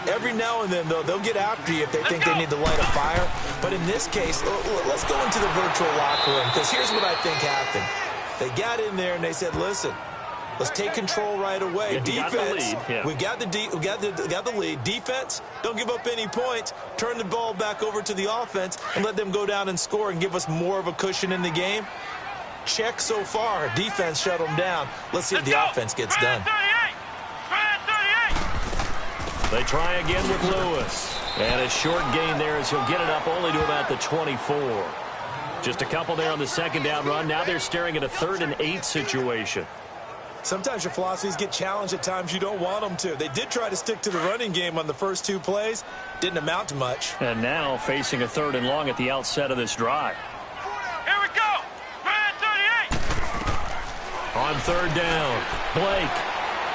Every now and then, though, they'll get after you if they think they need to light a fire. But in this case, let's go into the virtual locker room, because here's what I think happened. They got in there and they said, listen, let's take control right away.
Yeah,
defense,
we
got the lead. Defense, don't give up any points. Turn the ball back over to the offense and let them go down and score and give us more of a cushion in the game. Check so far. Defense shut them down. Let's see if the offense gets done.
38.
They try again with Lewis. And a short gain there as he'll get it up only to about the 24. Just a couple there on the second down run. Now they're staring at a 3rd and 8 situation.
Sometimes your philosophies get challenged at times you don't want them to. They did try to stick to the running game on the first 2 plays. Didn't amount to much.
And now facing a 3rd and long at the outset of this drive.
Here we go. 38.
On third down, Blake.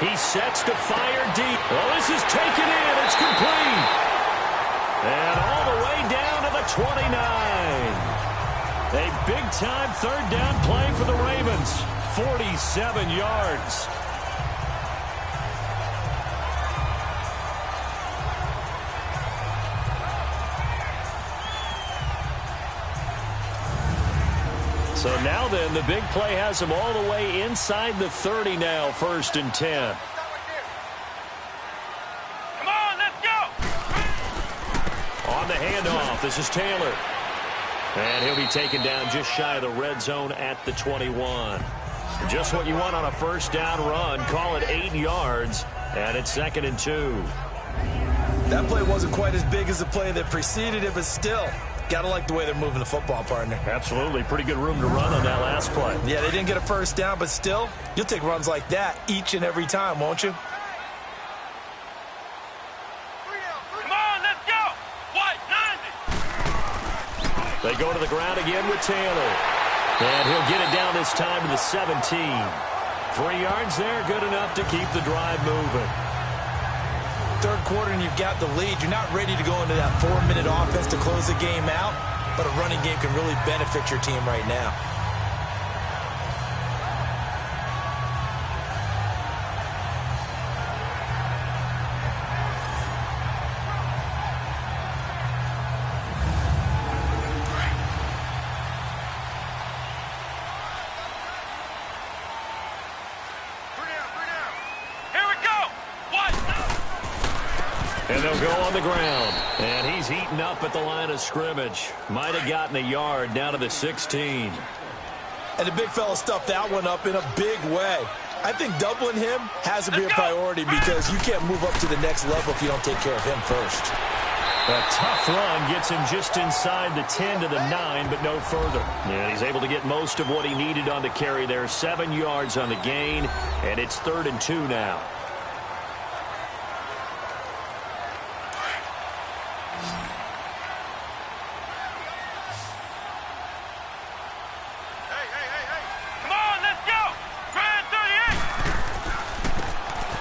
He sets to fire deep. Well, this is taken in. It's complete. And all the way down to the 29. A big-time 3rd down play for the Ravens. 47 yards. So now then, the big play has him all the way inside the 30 now, 1st and 10.
Come on, let's go.
On the handoff, this is Taylor. And he'll be taken down just shy of the red zone at the 21. Just what you want on a first down run. Call it 8 yards, and it's 2nd and 2.
That play wasn't quite as big as the play that preceded it, but still, got to like the way they're moving the football, partner.
Absolutely. Pretty good room to run on that last play.
Yeah, they didn't get a first down, but still, you'll take runs like that each and every time, won't you?
Come on, let's go. White, 90.
They go to the ground again with Taylor. And he'll get it down this time to the 17. 3 yards there, good enough to keep the drive moving.
Third quarter and you've got the lead. You're not ready to go into that 4-minute offense to close the game out, but a running game can really benefit your team right now.
And they'll go on the ground. And he's heating up at the line of scrimmage. Might have gotten a yard down to the 16.
And the big fella stuffed that one up in a big way. I think doubling him has to be a priority because you can't move up to the next level if you don't take care of him first.
A tough run gets him just inside the 10 to the 9, but no further. And he's able to get most of what he needed on the carry there. 7 yards on the gain, and it's 3rd and 2 now.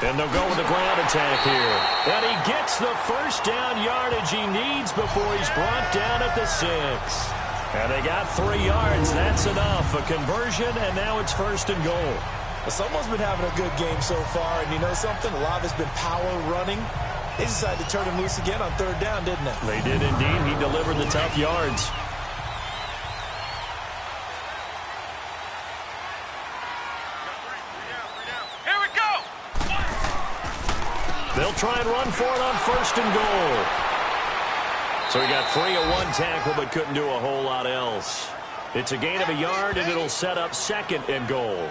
And they'll go with the ground attack here. And he gets the first down yardage he needs before he's brought down at the 6. And they got 3 yards. That's enough. A conversion, and now it's 1st and goal.
Well, someone's been having a good game so far, and you know something? A lot of it's been power running. They decided to turn him loose again on 3rd down, didn't they?
They did indeed. He delivered the tough yards. They'll try and run for it on 1st and goal. So he got free of 1 tackle but couldn't do a whole lot else. It's a gain of a yard, and it'll set up 2nd and goal.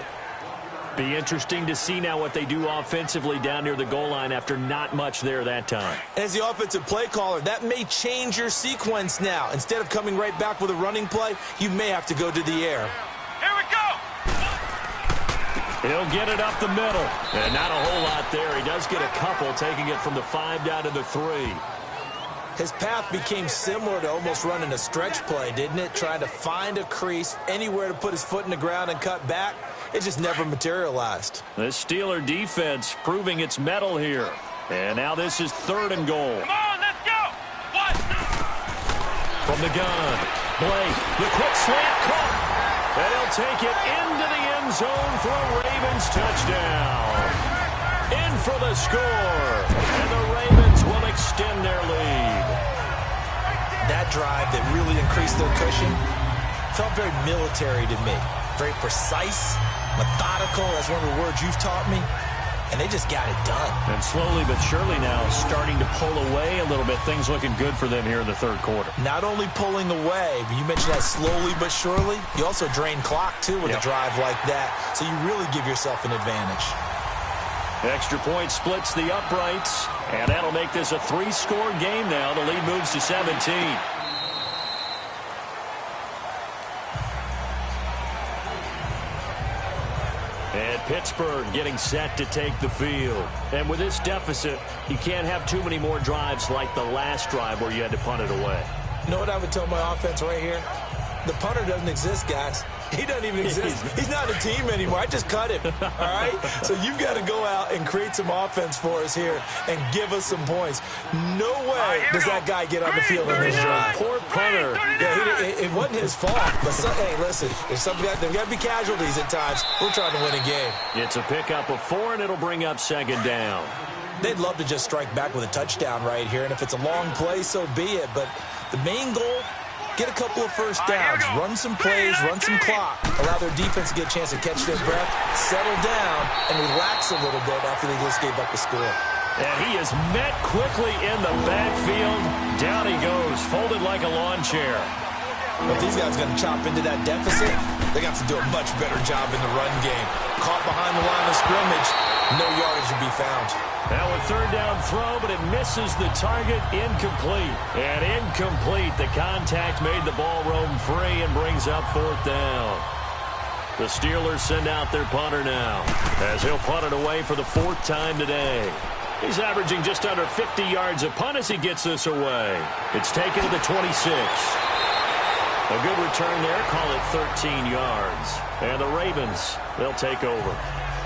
Be interesting to see now what they do offensively down near the goal line after not much there that time.
As the offensive play caller, that may change your sequence now. Instead of coming right back with a running play, you may have to go to the air.
Here we go.
He'll get it up the middle. And not a whole lot there. He does get a couple, taking it from the 5 down to the 3.
His path became similar to almost running a stretch play, didn't it? Trying to find a crease, anywhere to put his foot in the ground and cut back. It just never materialized.
The Steeler defense proving its mettle here. And now this is 3rd and goal.
Come on, let's go. What?
From the gun, Blake, the quick slant caught. And he'll take it into the end zone for a Ravens touchdown. In for the score. And the Ravens will extend their lead.
That drive that really increased their cushion felt very military to me. Very precise, methodical. That's one of the words you've taught me. And they just got it done.
And slowly but surely now starting to pull away a little bit. Things looking good for them here in the 3rd quarter.
Not only pulling away, but you mentioned that slowly but surely. You also drain clock, too, with a drive like that. So you really give yourself an advantage.
Extra point splits the uprights. And that'll make this a 3-score game now. The lead moves to 17. And Pittsburgh getting set to take the field. And with this deficit, you can't have too many more drives like the last drive where you had to punt it away.
You know what I would tell my offense right here? The punter doesn't exist, guys. He doesn't even exist. He's not a team anymore. I just cut him, all right? So you've got to go out and create some offense for us here and give us some points. No way does that guy get on the field in this drive.
Poor punter.
Yeah, it wasn't his fault. But hey, listen, there's got to be casualties at times. We're trying to win a game.
It's a pickup of 4, and it'll bring up 2nd down.
They'd love to just strike back with a touchdown right here, and if it's a long play, so be it. But the main goal, get a couple of first downs, run some plays, run some clock, allow their defense to get a chance to catch their breath, settle down, and relax a little bit after they just gave up the score.
And he is met quickly in the backfield. Down he goes, folded like a lawn chair.
If these guys are going to chop into that deficit, they got to do a much better job in the run game. Caught behind the line of scrimmage, no yardage to be found.
Now a third down throw, but it misses the target. Incomplete. And incomplete. The contact made the ball roam free and brings up fourth down. The Steelers send out their punter now, as he'll punt it away for the fourth time today. He's averaging just under 50 yards a punt as he gets this away. It's taken to the 26. A good return there. Call it 13 yards. And the Ravens, they'll take over.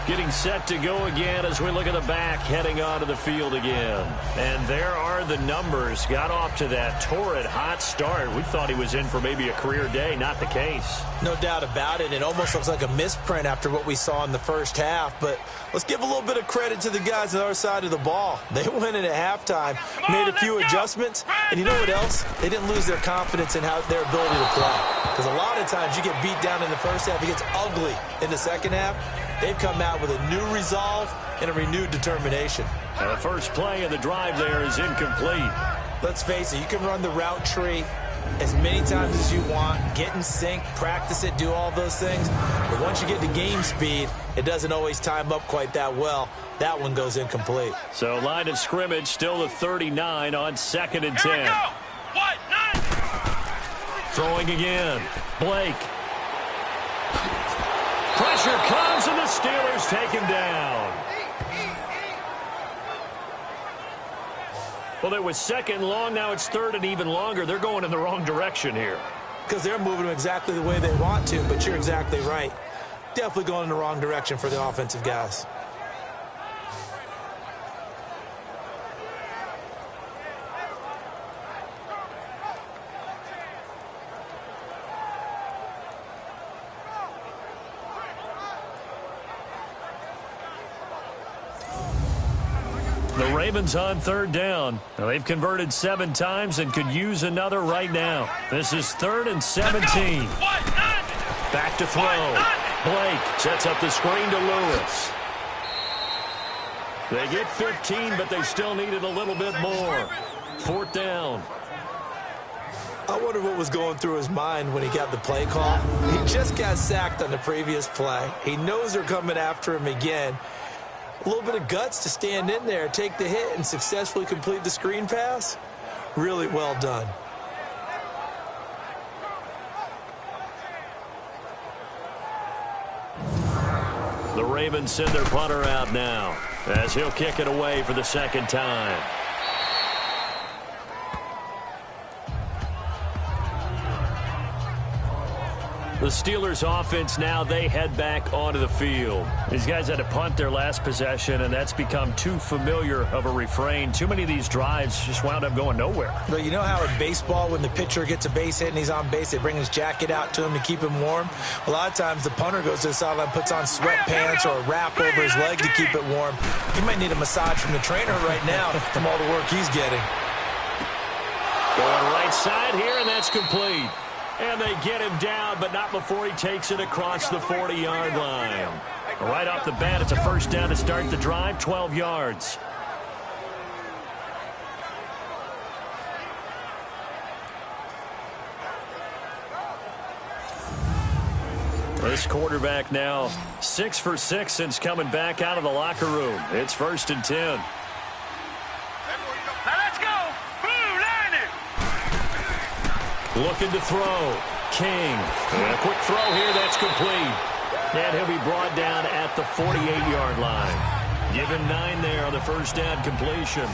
Getting set to go again as we look at the back heading onto the field again. And there are the numbers. Got off to that torrid hot start. We thought he was in for maybe a career day. Not the case.
No doubt about it. It almost looks like a misprint after what we saw in the first half. But let's give a little bit of credit to the guys on the other side of the ball. They went in at halftime, made a few adjustments. And you know what else? They didn't lose their confidence in their ability to play. Because a lot of times you get beat down in the first half. It gets ugly in the second half. They've come out with a new resolve and a renewed determination.
And the first play of the drive there is incomplete.
Let's face it, you can run the route tree as many times as you want, get in sync, practice it, do all those things. But once you get to game speed, it doesn't always time up quite that well. That one goes incomplete.
So line of scrimmage still the 39 on 2nd and 10.
What? Nine.
Throwing again. Blake. Pressure comes, and the Steelers take him down. Well, it was 2nd long. Now it's 3rd and even longer. They're going in the wrong direction here.
Because they're moving exactly the way they want to, but you're exactly right. Definitely going in the wrong direction for the offensive guys.
The Ravens on 3rd down. Now they've converted 7 times and could use another right now. This is 3rd and 17. Back to throw. Blake sets up the screen to Lewis. They get 15, but they still needed a little bit more. 4th down.
I wonder what was going through his mind when he got the play call. He just got sacked on the previous play. He knows they're coming after him again. A little bit of guts to stand in there, take the hit, and successfully complete the screen pass. Really well done.
The Ravens send their punter out now as he'll kick it away for the 2nd time. The Steelers offense now, they head back onto the field. These guys had to punt their last possession, and that's become too familiar of a refrain. Too many of these drives just wound up going nowhere.
Well, you know how in baseball, when the pitcher gets a base hit and he's on base, they bring his jacket out to him to keep him warm? A lot of times the punter goes to the sideline, puts on sweatpants or a wrap over his leg to keep it warm. He might need a massage from the trainer right now from all the work he's getting.
Going right side here, and that's complete. And they get him down, but not before he takes it across the 40-yard line. Right off the bat, it's a 1st down to start the drive, 12 yards. This quarterback now 6 for 6 since coming back out of the locker room. It's 1st and 10.
Now let's go. Blue line it.
Looking to throw. King. And a quick throw here. That's complete. And he'll be brought down at the 48-yard line. Given 9 there on the 1st down completion.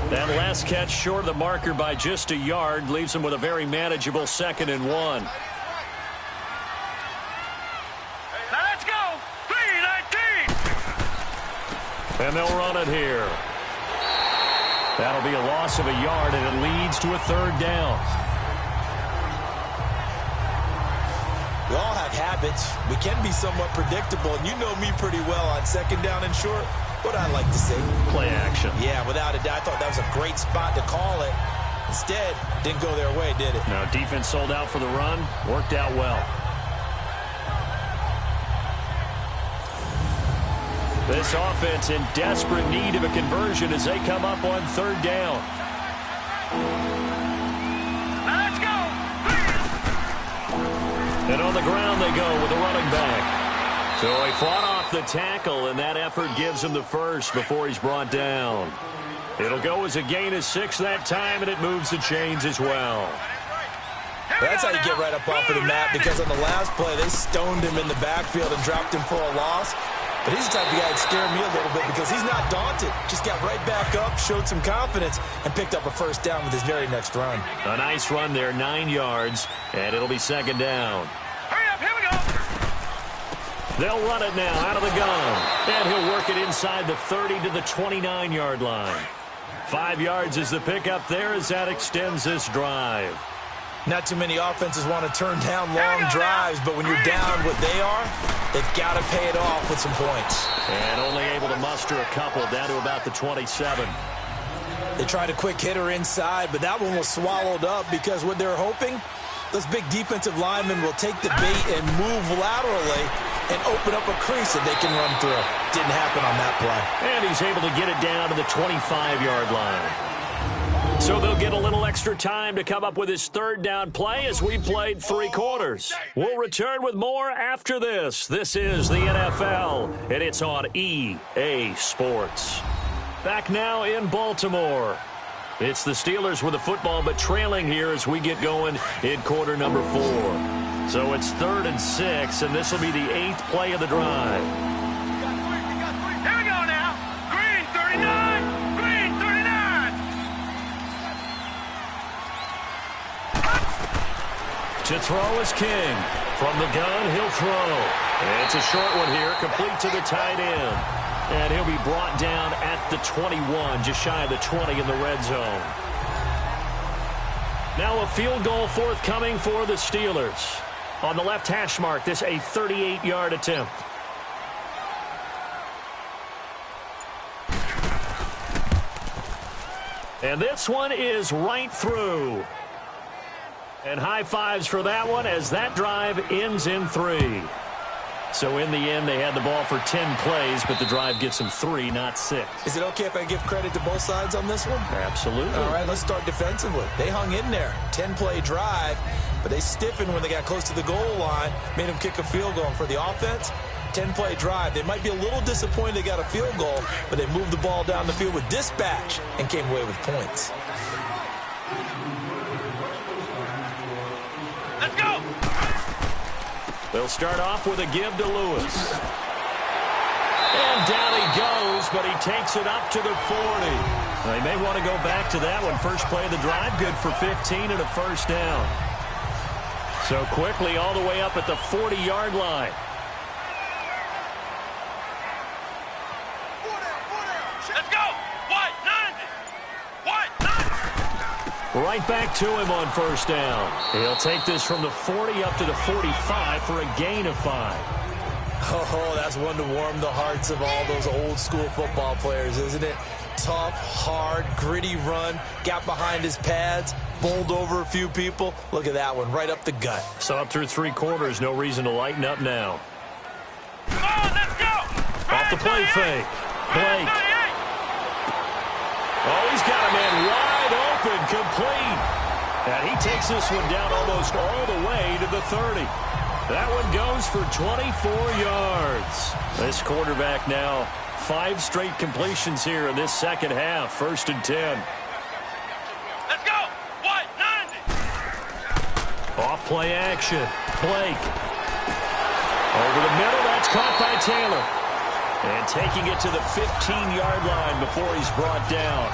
That last catch short of the marker by just a yard leaves him with a very manageable 2nd and 1.
Now let's go. 3-19.
And they'll run it here. That'll be a loss of a yard, and it leads to a 3rd down.
We all have habits. We can be somewhat predictable, and you know me pretty well on 2nd down and short. What I'd like to see.
Play action.
Yeah, without a doubt. I thought that was a great spot to call it. Instead, didn't go their way, did it?
No, defense sold out for the run. Worked out well. This offense in desperate need of a conversion as they come up on third down.
Let's go!
And on the ground they go with a running back. So he fought off the tackle, and that effort gives him the first before he's brought down. It'll go as a gain of 6 that time, and it moves the chains as well.
That's how you get right up off of the mat, because on the last play, they stoned him in the backfield and dropped him for a loss. But he's the type of guy that scared me a little bit because he's not daunted. Just got right back up, showed some confidence, and picked up a first down with his very next run.
A nice run there, 9 yards, and it'll be second down.
Hurry up, here we go!
They'll run it now out of the gun, and he'll work it inside the 30 to the 29-yard line. 5 yards is the pickup there as that extends this drive.
Not too many offenses want to turn down long drives, but when you're down what they are, they've got to pay it off with some points.
And only able to muster a couple down to about the 27.
They tried a quick hitter inside, but that one was swallowed up because what they're hoping, those big defensive linemen will take the bait and move laterally and open up a crease that they can run through. Didn't happen on that play.
And he's able to get it down to the 25-yard line. So they'll get a little extra time to come up with his third down play as we played 3 quarters. We'll return with more after this. This is the NFL, and it's on EA Sports. Back now in Baltimore. It's the Steelers with the football, but trailing here as we get going in quarter number 4. So it's 3rd and 6, and this will be the 8th play of the drive.
Here we go now. Green 39. Green 39.
To throw is King. From the gun, he'll throw. And it's a short one here, complete to the tight end. And he'll be brought down at the 21, just shy of the 20 in the red zone. Now a field goal forthcoming for the Steelers. On the left hash mark, this a 38-yard attempt. And this one is right through. And high fives for that one as that drive ends in 3. So in the end, they had the ball for 10 plays, but the drive gets them 3, not 6.
Is it okay if I give credit to both sides on this one?
Absolutely.
All right, let's start defensively. They hung in there. 10-play drive, but they stiffened when they got close to the goal line, made them kick a field goal. And for the offense, 10-play drive. They might be a little disappointed they got a field goal, but they moved the ball down the field with dispatch and came away with points.
Let's go!
They'll start off with a give to Lewis. And down he goes, but he takes it up to the 40. They may want to go back to that one. First play of the drive, good for 15 and a first down. So quickly all the way up at the 40-yard line.
Let's go! What? 90! What? 90!
Right back to him on first down. He'll take this from the 40 up to the 45 for a gain of 5.
Oh, that's one to warm the hearts of all those old-school football players, isn't it? Tough, hard, gritty run, got behind his pads, bowled over a few people. Look at that one, right up the gut.
So up through 3 quarters, no reason to lighten up now.
Come on, let's go!
Off the play fake. Blake. Oh, he's got a man wide open, complete. And he takes this one down almost all the way to the 30. That one goes for 24 yards. This quarterback now, 5 straight completions here in this second half. 1st and 10.
Let's go! What? 90!
Off play action. Blake. Over the middle, that's caught by Taylor. And taking it to the 15-yard line before he's brought down.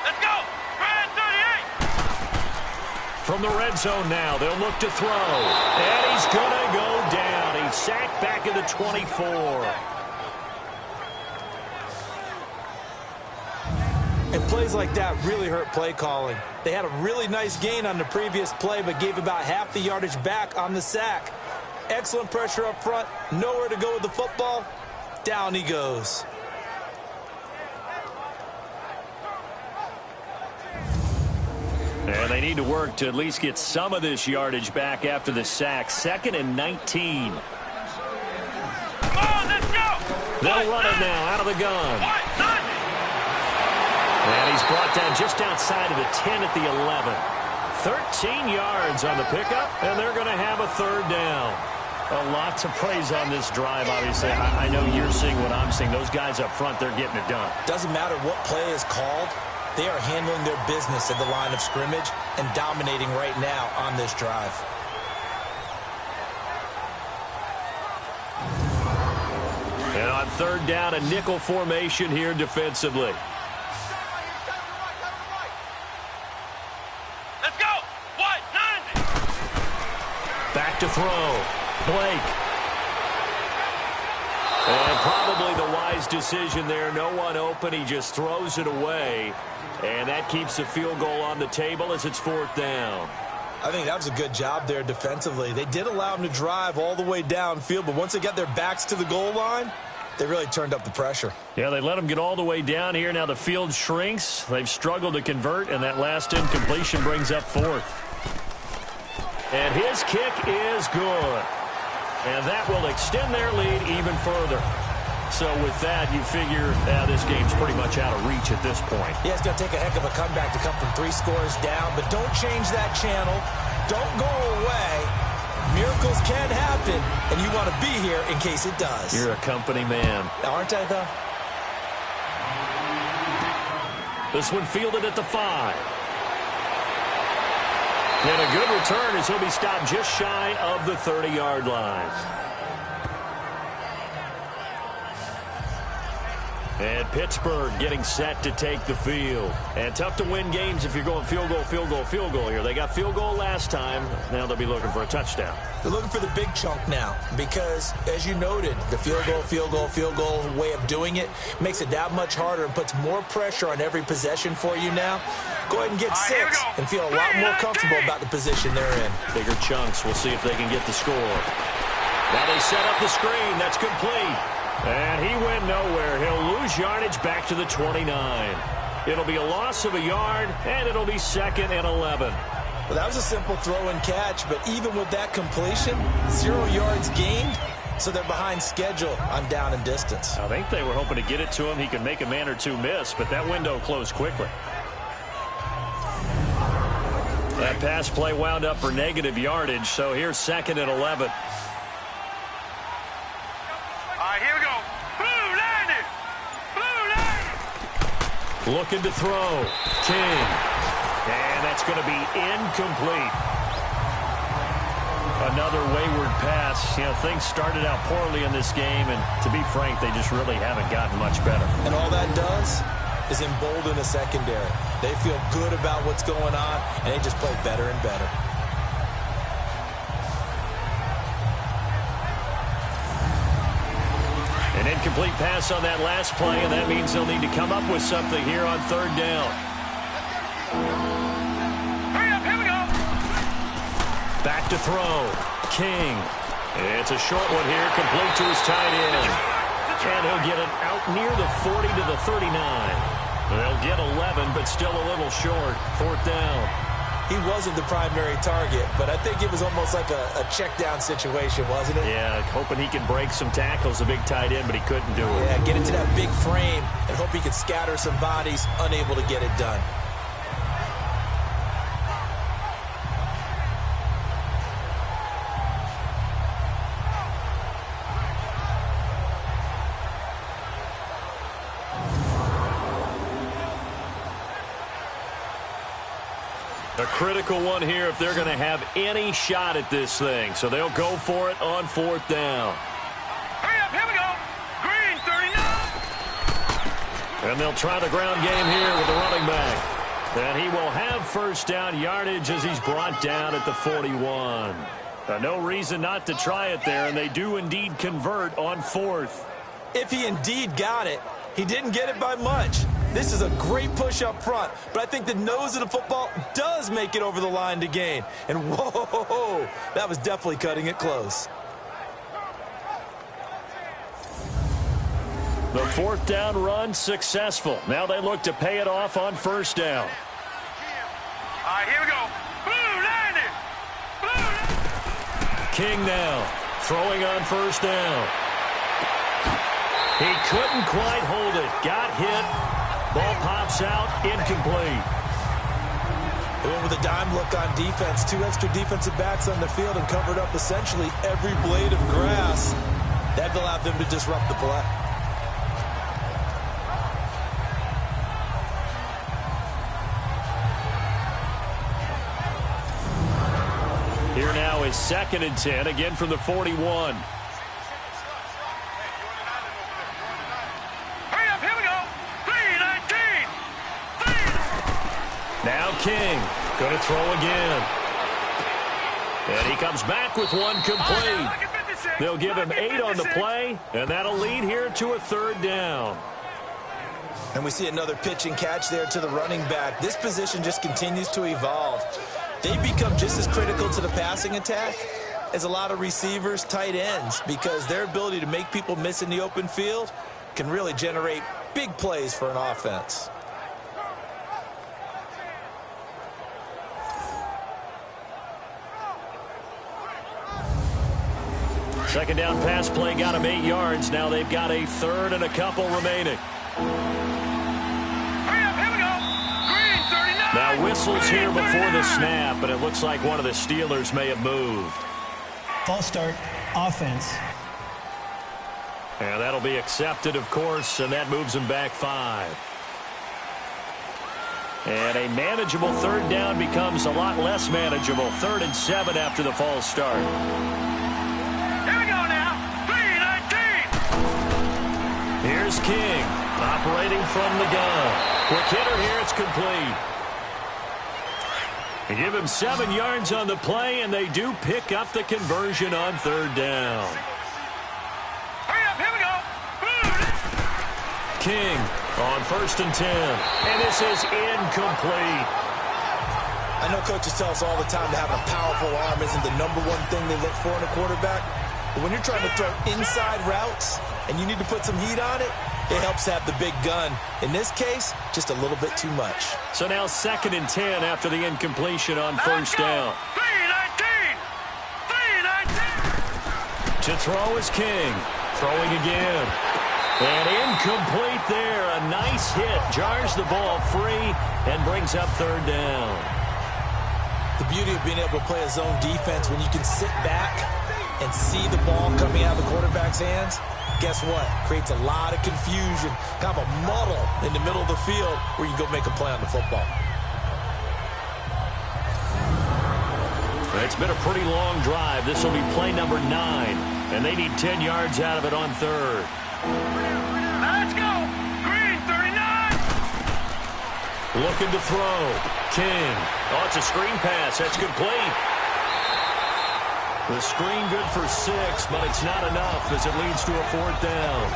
Let's go! Brad 38!
From the red zone now, they'll look to throw. And he's going to go down. He's sacked back at the 24.
And plays like that really hurt play calling. They had a really nice gain on the previous play, but gave about half the yardage back on the sack. Excellent pressure up front. Nowhere to go with the football. Down he goes.
And they need to work to at least get some of this yardage back after the sack. 2nd and 19.
Come on, let's go!
They'll run it now out of the gun. And he's brought down just outside of the 10 at the 11. 13 yards on the pickup, and they're going to have a 3rd down. A lot to praise on this drive, obviously. I know you're seeing what I'm seeing. Those guys up front, they're getting it done.
Doesn't matter what play is called. They are handling their business at the line of scrimmage and dominating right now on this drive.
And on 3rd down, a nickel formation here defensively.
Let's go! What? 90!
Back to throw. Blake. And probably the wise decision there. No one open. He just throws it away. And that keeps the field goal on the table as it's 4th down.
I think that was a good job there defensively. They did allow them to drive all the way downfield, but once they got their backs to the goal line, they really turned up the pressure.
Yeah, they let them get all the way down here. Now the field shrinks. They've struggled to convert, and that last incompletion brings up 4th. And his kick is good. And that will extend their lead even further. So with that, you figure this game's pretty much out of reach at this point.
Yeah, it's going to take a heck of a comeback to come from 3 scores down, but don't change that channel. Don't go away. Miracles can happen, and you want to be here in case it does.
You're a company man.
Aren't I, though?
This one fielded at the 5. And a good return as he'll be stopped just shy of the 30-yard line. And Pittsburgh getting set to take the field. And tough to win games if you're going field goal, field goal, field goal here. They got field goal last time. Now they'll be looking for a touchdown.
They're looking for the big chunk now because, as you noted, the field goal, field goal, field goal way of doing it makes it that much harder and puts more pressure on every possession for you now. Go ahead and get 6 and feel a lot more comfortable about the position they're in.
Bigger chunks. We'll see if they can get the score. Now they set up the screen. That's complete. And he went nowhere. He'll lose yardage back to the 29. It'll be a loss of a yard, and it'll be 2nd and 11.
Well, that was a simple throw and catch, but even with that completion, 0 yards gained, so they're behind schedule on down and distance.
I think they were hoping to get it to him. He could make a man or two miss, but that window closed quickly. That pass play wound up for negative yardage, so here's 2nd and 11.
Here we go. Blue landed. Blue landed.
Looking to throw. King. And that's going to be incomplete. Another wayward pass. You know, things started out poorly in this game, and to be frank, they just really haven't gotten much better.
And all that does is embolden the secondary. They feel good about what's going on, and they just play better and better.
An incomplete pass on that last play, and that means they'll need to come up with something here on 3rd down.
Hurry up, here we go.
Back to throw. King. It's a short one here, complete to his tight end. And he'll get it out near the 40 to the 39. They'll get 11, but still a little short. 4th down.
He wasn't the primary target, but I think it was almost like a check-down situation, wasn't it?
Yeah, hoping he could break some tackles, a big tight end, but he couldn't do it.
Yeah, get into that big frame and hope he could scatter some bodies, unable to get it done.
A critical one here if they're going to have any shot at this thing. So they'll go for it on 4th down.
Hurry up, here we go. Green, 39.
And they'll try the ground game here with the running back. And he will have 1st down yardage as he's brought down at the 41. No reason not to try it there, and they do indeed convert on 4th.
If he indeed got it, he didn't get it by much. This is a great push up front, but I think the nose of the football does make it over the line to gain. And whoa, that was definitely cutting it close.
The fourth down run successful. Now they look to pay it off on first down.
All right, here we go. Blue landed.
King now throwing on first down. He couldn't quite hold it. Got hit. Ball pops out. Incomplete.
They went with a dime look on defense. 2 extra defensive backs on the field and covered up essentially every blade of grass. That allowed them to disrupt the play.
Here now is 2nd and 10, again from the 41.
Hurry up, here we go. 3-19.
Now King going to throw again. And he comes back with one complete. They'll give him 8 on the play, and that'll lead here to a 3rd down.
And we see another pitch and catch there to the running back. This position just continues to evolve. They become just as critical to the passing attack as a lot of receivers, tight ends, because their ability to make people miss in the open field can really generate big plays for an offense.
Second down pass play got him 8 yards. Now they've got a 3rd and a couple remaining. Now whistles here before the snap, but it looks like one of the Steelers may have moved.
False start, offense.
And that'll be accepted, of course, and that moves him back 5. And a manageable 3rd down becomes a lot less manageable. 3rd and 7 after the false start.
Here we go now. 3-19.
Here's King operating from the gun. Quick hitter here, it's complete. They give him 7 yards on the play, and they do pick up the conversion on 3rd down.
Hurry up, here we go.
King on 1st and 10. And this is incomplete.
I know coaches tell us all the time that having a powerful arm isn't the #1 thing they look for in a quarterback. But when you're trying to throw inside routes and you need to put some heat on it, it helps to have the big gun. In this case, just a little bit too much.
So now 2nd and 10 after the incompletion on 1st down.
3-19.
To throw is King. Throwing again. And incomplete there. A nice hit. Jars the ball free and brings up 3rd down.
The beauty of being able to play a zone defense when you can sit back and see the ball coming out of the quarterback's hands, guess what? Creates a lot of confusion, kind of a muddle in the middle of the field where you go make a play on the football.
It's been a pretty long drive. This will be play number 9, and they need 10 yards out of it on 3rd.
Let's go. Green 39.
Looking to throw. King. Oh, it's a screen pass. That's complete. The screen good for 6, but it's not enough as it leads to a 4th down.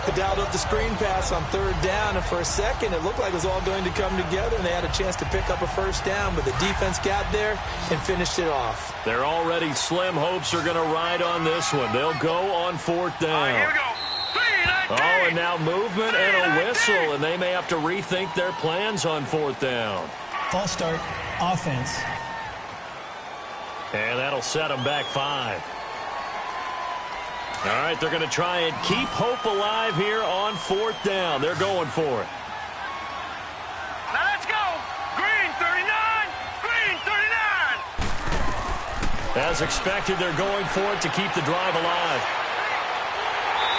They dialed up the screen pass on 3rd down, and for a second it looked like it was all going to come together, and they had a chance to pick up a 1st down, but the defense got there and finished it off.
Their already slim hopes are going to ride on this one. They'll go on 4th down.
Here we go. 3-19.
Oh, and now movement and a whistle, and they may have to rethink their plans on 4th down.
False start, offense.
And that'll set them back 5. All right, they're going to try and keep hope alive here on 4th down. They're going for it.
Let's go. Green 39. Green 39.
As expected, they're going for it to keep the drive alive.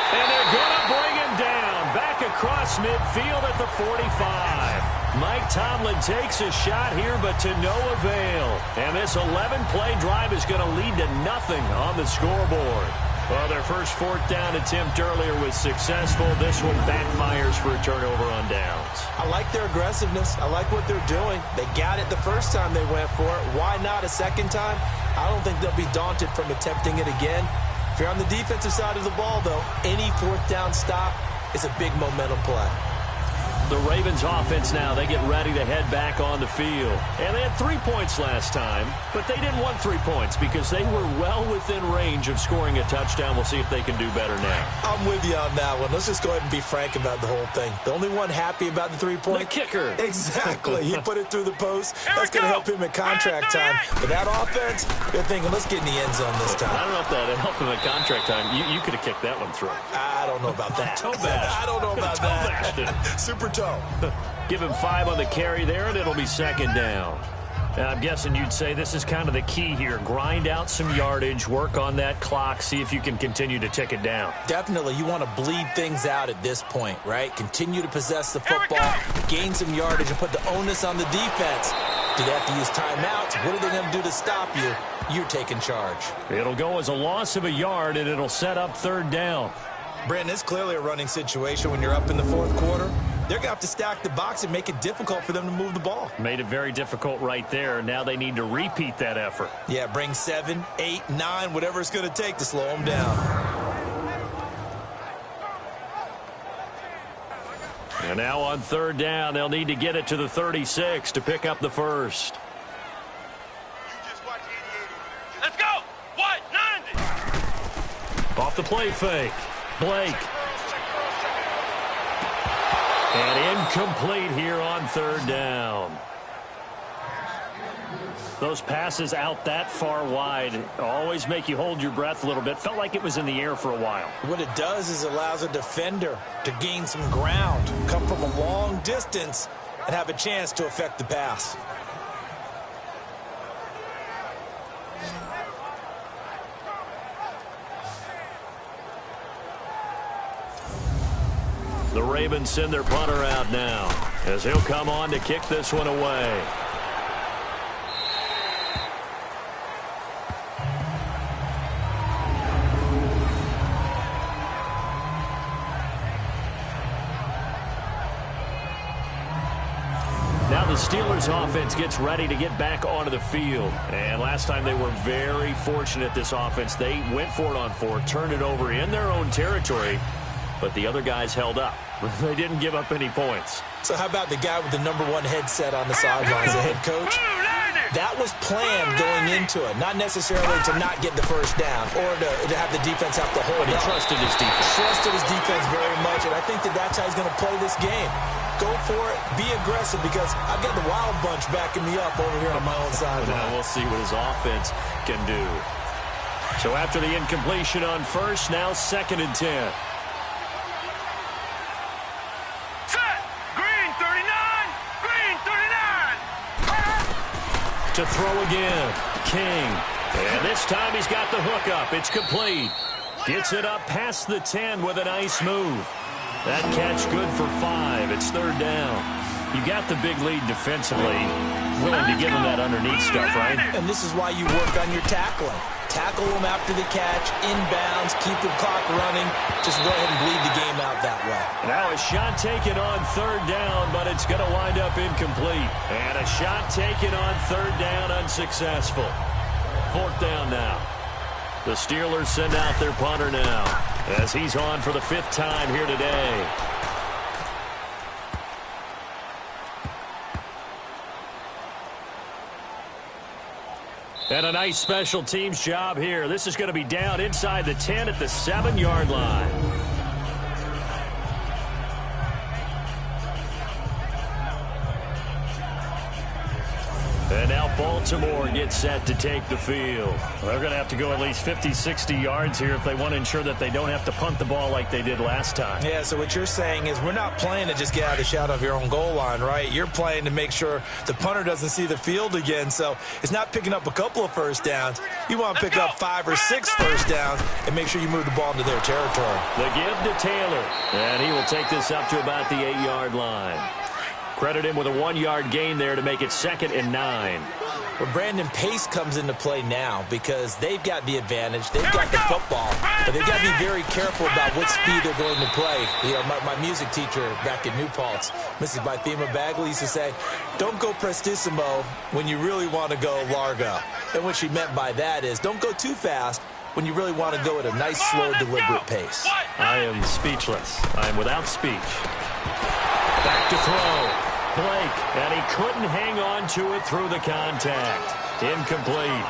And they're going to bring him down. Back across midfield at the 45. Mike Tomlin takes a shot here, but to no avail. And this 11-play drive is going to lead to nothing on the scoreboard. Well, their first 4th down attempt earlier was successful. This one backfires for a turnover on downs.
I like their aggressiveness. I like what they're doing. They got it the first time they went for it. Why not a second time? I don't think they'll be daunted from attempting it again. If you're on the defensive side of the ball, though, any 4th down stop is a big momentum play.
The Ravens offense now, they get ready to head back on the field. And they had 3 points last time, but they didn't want 3 points because they were well within range of scoring a touchdown. We'll see if they can do better now.
I'm with you on that one. Let's just go ahead and be frank about the whole thing. The only one happy about the 3-point?
The kicker.
Exactly. He put it through the post. That's going to help him at contract time. But that offense, they're thinking, let's get in the end zone this time.
I don't know if that helped him at contract time. You could have kicked that one through.
I don't know about that.
Toe bash.
I don't know about that. Super toe.
Give him 5 on the carry there, and it'll be second down. Now, I'm guessing you'd say this is kind of the key here. Grind out some yardage, work on that clock, see if you can continue to tick it down.
Definitely. You want to bleed things out at this point, right? Continue to possess the football, gain some yardage, and put the onus on the defense. Do they have to use timeouts? What are they going to do to stop you? You're taking charge.
It'll go as a loss of a yard, and it'll set up third down.
Brandon, it's clearly a running situation when you're up in the fourth quarter. They're going to have to stack the box and make it difficult for them to move the ball.
Made it very difficult right there. Now they need to repeat that effort.
Yeah, bring 7, 8, 9, whatever it's going to take to slow them down.
And now on third down, they'll need to get it to the 36 to pick up the first.
Let's go. What? 90.
Off the play fake. Blake. And incomplete here on third down. Those passes out that far wide always make you hold your breath a little bit. Felt like it was in the air for a while.
What it does is it allows a defender to gain some ground, come from a long distance, and have a chance to affect the pass.
The Ravens send their punter out now as he'll come on to kick this one away. Now the Steelers offense gets ready to get back onto the field. And last time they were very fortunate, this offense. They went for it on 4, turned it over in their own territory, but the other guys held up. They didn't give up any points.
So how about the guy with the #1 headset on the sidelines, the head coach? That was planned going into it, not necessarily to not get the first down or to have the defense have to hold
But he
up.
trusted his defense.
Trusted his defense very much, and I think that's how he's going to play this game. Go for it, be aggressive, because I've got the Wild Bunch backing me up over here on my own sideline.
Now we'll see what his offense can do. So after the incompletion on first, now 2nd and 10. To throw again, King. And this time he's got the hook up. It's complete. Gets it up past the 10 with a nice move. That catch good for 5. It's third down. You got the big lead defensively. Willing to give him that underneath stuff, right?
And this is why you work on your tackling. Tackle them after the catch, inbounds, keep the clock running. Just go ahead and bleed the game out that way.
Now a shot taken on third down, but it's going to wind up incomplete. And a shot taken on third down, unsuccessful. Fourth down now. The Steelers send out their punter now as he's on for the 5th time here today. And a nice special teams job here. This is going to be down inside the 10 at the 7-yard line. And now Baltimore gets set to take the field. They're going to have to go at least 50, 60 yards here if they want to ensure that they don't have to punt the ball like they did last time.
Yeah, so what you're saying is we're not playing to just get out of the shot of your own goal line, right? You're playing to make sure the punter doesn't see the field again. So it's not picking up a couple of first downs. You want to pick up 5 or 6 first downs and make sure you move the ball into their territory.
The give to Taylor. And he will take this up to about the 8-yard line. Credit him with a 1-yard gain there to make it 2nd and 9.
Well, Brandon, pace comes into play now because they've got the advantage. They've got the football, but they've got to be very careful about what speed they're going to play. You know, my music teacher back in New Paltz, Mrs. Bythema Bagley, used to say, don't go prestissimo when you really want to go largo. And what she meant by that is don't go too fast when you really want to go at a nice, slow, deliberate pace.
I am speechless. I am without speech. Back to throw. Blake, and he couldn't hang on to it through the contact. Incomplete.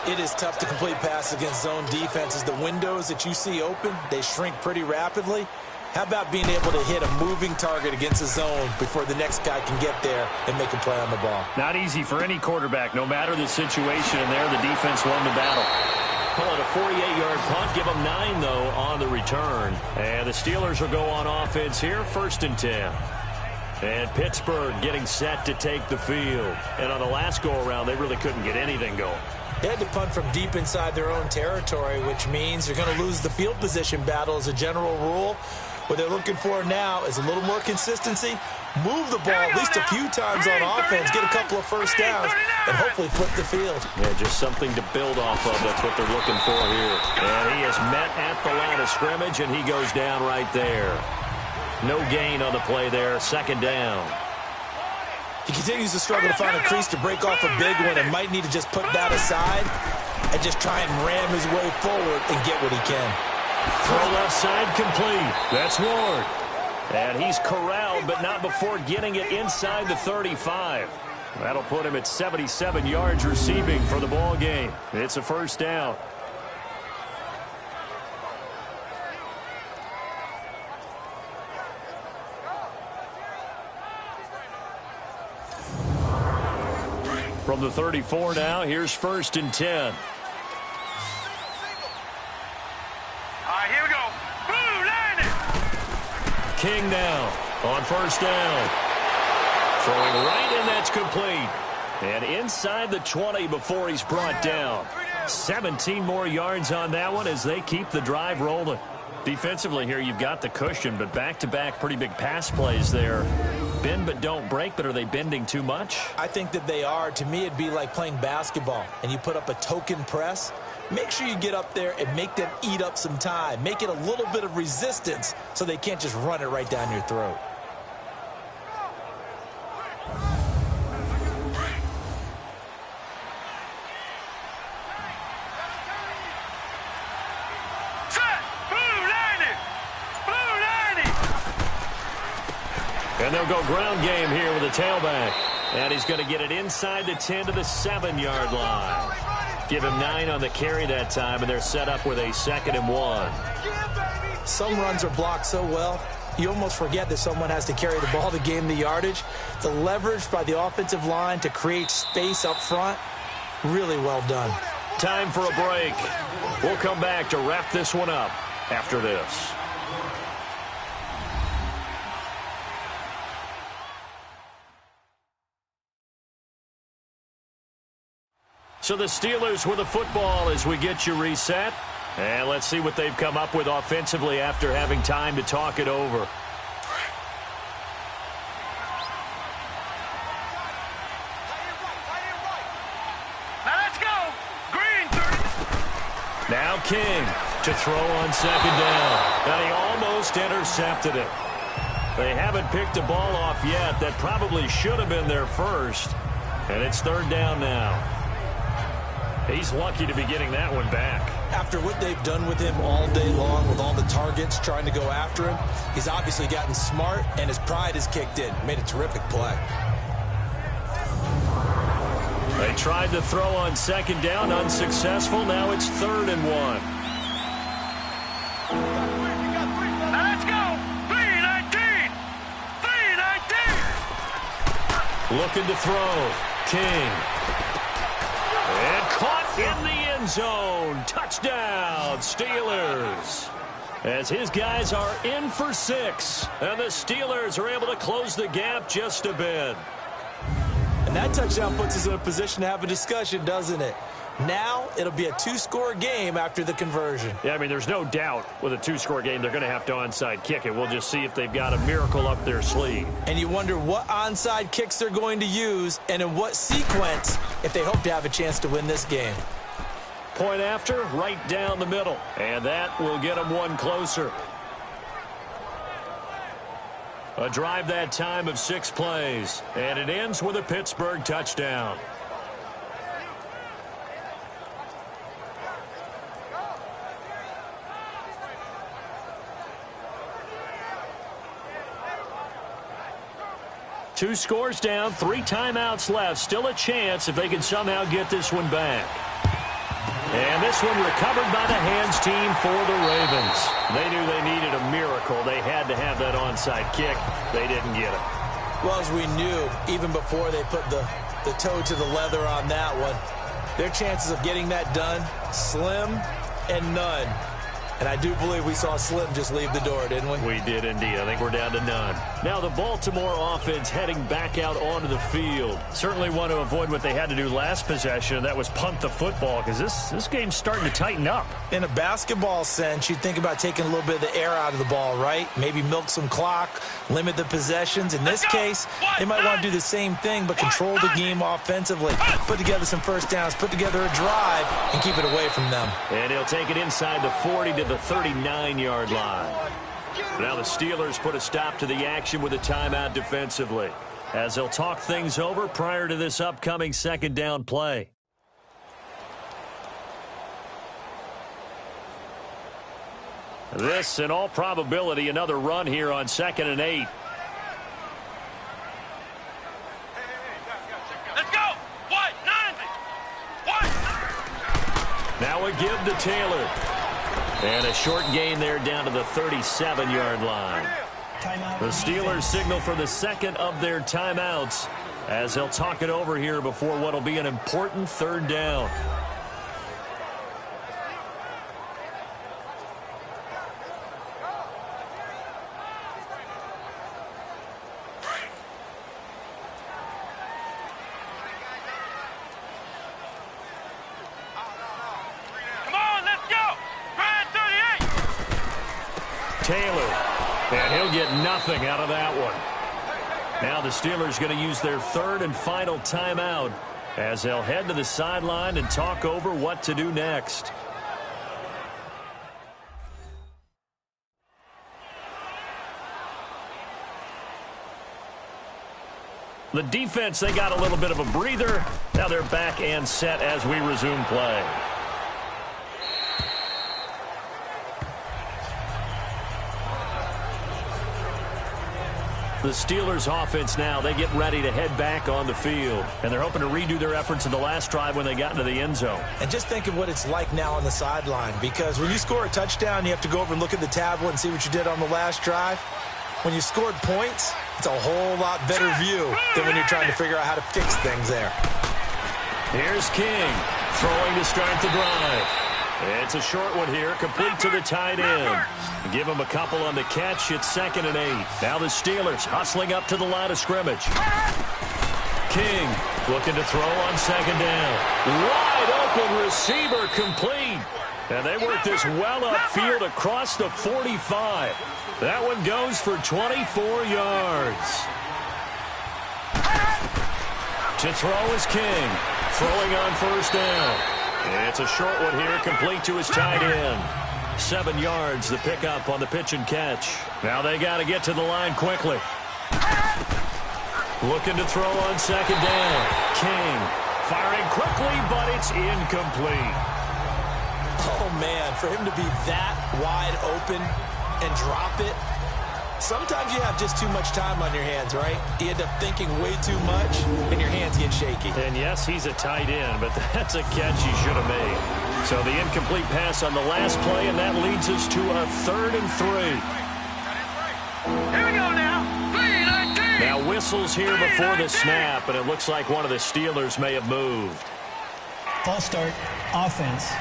It is tough to complete passes against zone defenses. The windows that you see open, they shrink pretty rapidly. How about being able to hit a moving target against a zone before the next guy can get there and make a play on the ball?
Not easy for any quarterback. No matter the situation in there, the defense won the battle. Call it a 48-yard punt. Give them 9, though, on the return. And the Steelers will go on offense here, 1st and 10. And Pittsburgh getting set to take the field. And on the last go-around, they really couldn't get anything going.
They had to punt from deep inside their own territory, which means you're going to lose the field position battle as a general rule. What they're looking for now is a little more consistency, move the ball at least a few times on offense, get a couple of first downs, and hopefully flip the field.
Yeah, just something to build off of. That's what they're looking for here. And he is met at the line of scrimmage, and he goes down right there. No gain on the play there, 2nd down.
He continues to struggle to find a crease to break off a big one and might need to just put that aside and just try and ram his way forward and get what he can.
Throw left side complete. That's Ward. And he's corralled, but not before getting it inside the 35. That'll put him at 77 yards receiving for the ball game. It's a 1st down. From the 34 now, here's 1st and 10.
All right, here we go. Boom, landed.
King now on 1st down. Throwing right, and that's complete. And inside the 20 before he's brought down. 17 more yards on that one as they keep the drive rolling. Defensively here, you've got the cushion, but back-to-back pretty big pass plays there. Bend but don't break, but are they bending too much?
I think that they are. To me, it'd be like playing basketball, and you put up a token press. Make sure you get up there and make them eat up some time. Make it a little bit of resistance so they can't just run it right down your throat.
And they'll go ground game here with a tailback. And he's going to get it inside the 10 to the 7-yard line. Give him 9 on the carry that time, and they're set up with a 2nd and 1.
Some runs are blocked so well, you almost forget that someone has to carry the ball to gain the yardage. The leverage by the offensive line to create space up front, really well done.
Time for a break. We'll come back to wrap this one up after this. So the Steelers with the football as we get you reset. And let's see what they've come up with offensively after having time to talk it over.
Now let's go. Green 30.
Now King to throw on 2nd down. And he almost intercepted it. They haven't picked the ball off yet. That probably should have been their first. And it's 3rd down now. He's lucky to be getting that one back.
After what they've done with him all day long, with all the targets trying to go after him, he's obviously gotten smart, and his pride has kicked in. Made a terrific play.
They tried to throw on 2nd down, unsuccessful. Now it's 3rd and 1.
Now let's go. 3-19. 3-19.
Looking to throw. King. And caught in the end zone. Touchdown, Steelers. As his guys are in for 6. And the Steelers are able to close the gap just a bit.
And that touchdown puts us in a position to have a discussion, doesn't it? Now it'll be a 2-score game after the conversion.
Yeah, I mean, there's no doubt with a 2-score game they're going to have to onside kick it. We'll just see if they've got a miracle up their sleeve.
And you wonder what onside kicks they're going to use and in what sequence if they hope to have a chance to win this game.
Point after, right down the middle. And that will get them one closer. A drive that time of 6 plays. And it ends with a Pittsburgh touchdown. 2 scores down, 3 timeouts left. Still a chance if they can somehow get this one back. And this one recovered by the hands team for the Ravens. They knew they needed a miracle. They had to have that onside kick. They didn't get it.
Well, as we knew, even before they put the toe to the leather on that one, their chances of getting that done, slim and none. And I do believe we saw Slim just leave the door, didn't we?
We did indeed. I think we're down to none. Now the Baltimore offense heading back out onto the field. Certainly want to avoid what they had to do last possession, and that was punt the football, because this game's starting to tighten up.
In a basketball sense, you'd think about taking a little bit of the air out of the ball, right? Maybe milk some clock, limit the possessions. In this case, they might want to do the same thing, but control the game offensively. Put together some first downs, put together a drive, and keep it away from them.
And he'll take it inside the 40 to the 39-yard line. Now the Steelers put a stop to the action with a timeout defensively, as they'll talk things over prior to this upcoming second down play. This, in all probability, another run here on 2nd and 8.
Let's go! What? 90! What?
Now a give to Taylor. And a short gain there down to the 37-yard line.
Timeout.
The Steelers signal for the second of their timeouts as they'll talk it over here before what will be an important third down. Taylor, and he'll get nothing out of that one. Now the Steelers going to use their third and final timeout as they'll head to the sideline and talk over what to do next. The defense, they got a little bit of a breather. Now they're back and set as we resume play. The Steelers offense now, they get ready to head back on the field. And they're hoping to redo their efforts in the last drive when they got into the end zone.
And just think of what it's like now on the sideline, because when you score a touchdown, you have to go over and look at the tablet and see what you did on the last drive. When you scored points, it's a whole lot better view than when you're trying to figure out how to fix things there.
Here's King throwing to start the drive. It's a short one here, complete to the tight end. Give him a couple on the catch. It's 2nd and 8. Now the Steelers hustling up to the line of scrimmage. King looking to throw on 2nd down. Wide open receiver complete. And they work this well upfield across the 45. That one goes for 24 yards. To throw is King. Throwing on first down. It's a short one here, complete to his tight end. 7 yards, the pickup on the pitch and catch. Now they got to get to the line quickly. Looking to throw on 2nd down. King firing quickly, but it's incomplete.
Oh, man, for him to be that wide open and drop it, sometimes you have just too much time on your hands, right? You end up thinking way too much, and your hands get shaky.
And yes, he's a tight end, but that's a catch he should have made. So the incomplete pass on the last play, and that leads us to a 3rd and 3.
Here we go now. 3-19.
Now whistles here before the snap, and it looks like one of the Steelers may have moved.
False start, offense.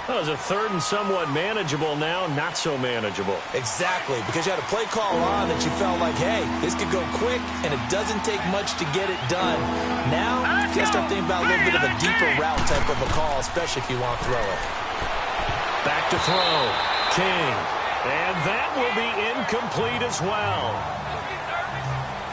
That was a 3rd and somewhat manageable, now not so manageable.
Exactly, because you had a play call on that you felt like, hey, this could go quick, and it doesn't take much to get it done. Now, you got to start thinking about a little bit of a deeper route type of a call, especially if you want to throw it.
Back to throw. King. And that will be incomplete as well.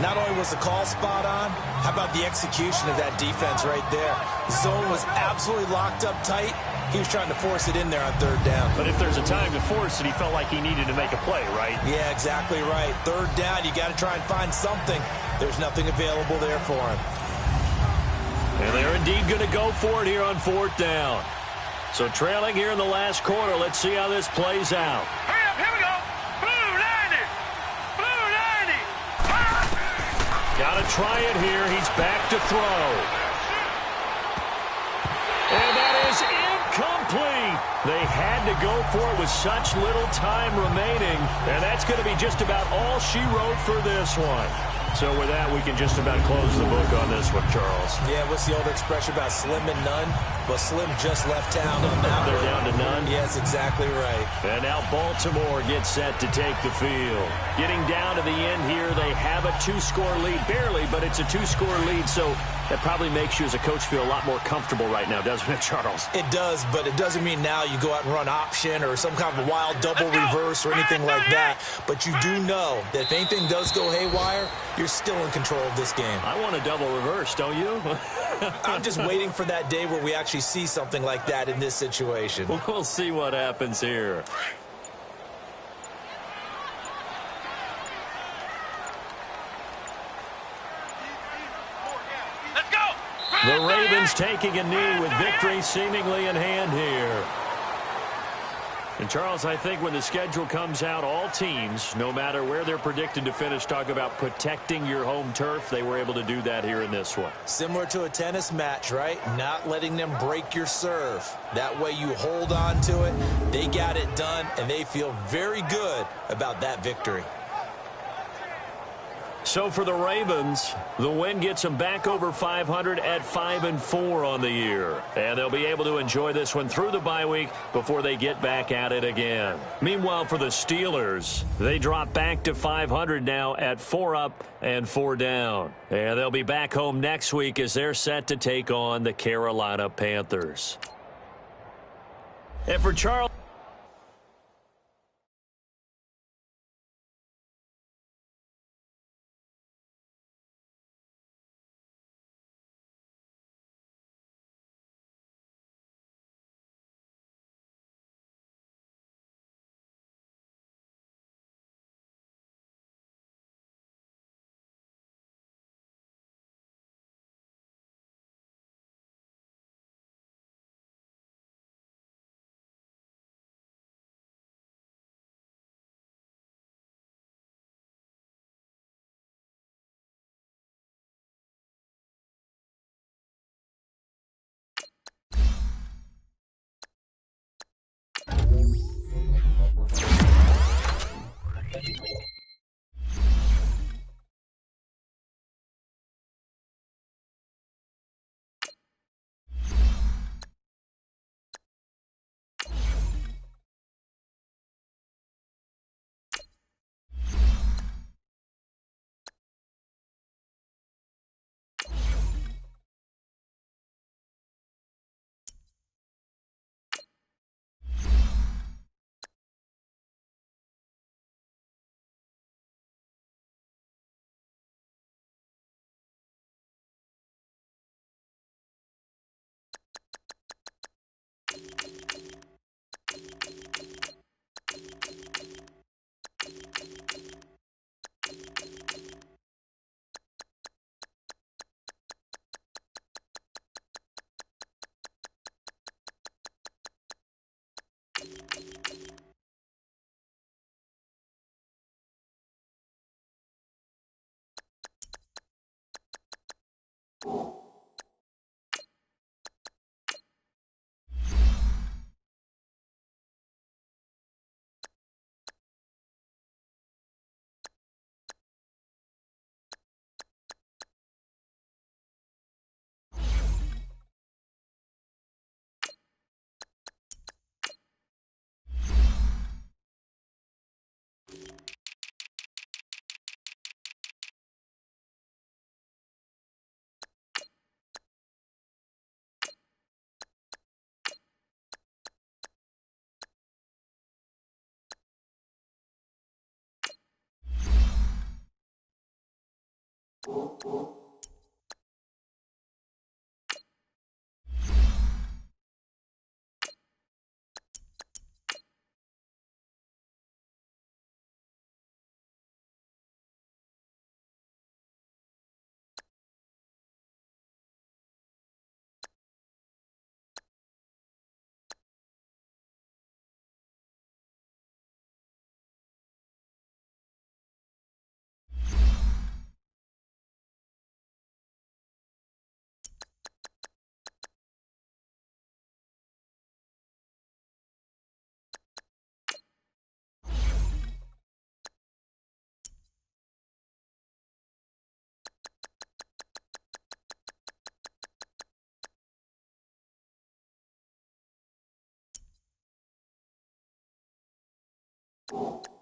Not only was the call spot on, how about the execution of that defense right there? Zone was absolutely locked up tight. He was trying to force it in there on 3rd down.
But if there's a time to force it, he felt like he needed to make a play, right?
Yeah, exactly right. 3rd down, you got to try and find something. There's nothing available there for him.
And they're indeed going to go for it here on 4th down. So trailing here in the last quarter, let's see how this plays out.
Hurry up, here we go. Blue 90. Blue 90.
Got to try it here. He's back to throw. And that is incomplete. They had to go for it with such little time remaining. And that's going to be just about all she wrote for this one. So with that, we can just about close the book on this one, Charles.
Yeah, what's the old expression about slim and none? Well, Slim just left town on that.
They're down to none?
Yes, exactly right.
And now Baltimore gets set to take the field. Getting down to the end here, they have a two-score lead. Barely, but it's a two-score lead, so that probably makes you as a coach feel a lot more comfortable right now, doesn't it, Charles?
It does, but it doesn't mean now you go out and run option or some kind of wild double reverse or anything like that. But you do know that if anything does go haywire, you're still in control of this game.
I want a double reverse, don't you?
I'm just waiting for that day where we actually see something like that in this situation.
We'll see what happens here.
Let's go.
The Ravens taking a knee with victory seemingly in hand here. And, Charles, I think when the schedule comes out, all teams, no matter where they're predicted to finish, talk about protecting your home turf. They were able to do that here in this one.
Similar to a tennis match, right? Not letting them break your serve. That way you hold on to it. They got it done, and they feel very good about that victory.
So for the Ravens, the win gets them back over 500 at 5-4 on the year. And they'll be able to enjoy this one through the bye week before they get back at it again. Meanwhile, for the Steelers, they drop back to 500 now at 4 up and 4 down. And they'll be back home next week as they're set to take on the Carolina Panthers. And for Charles...
you.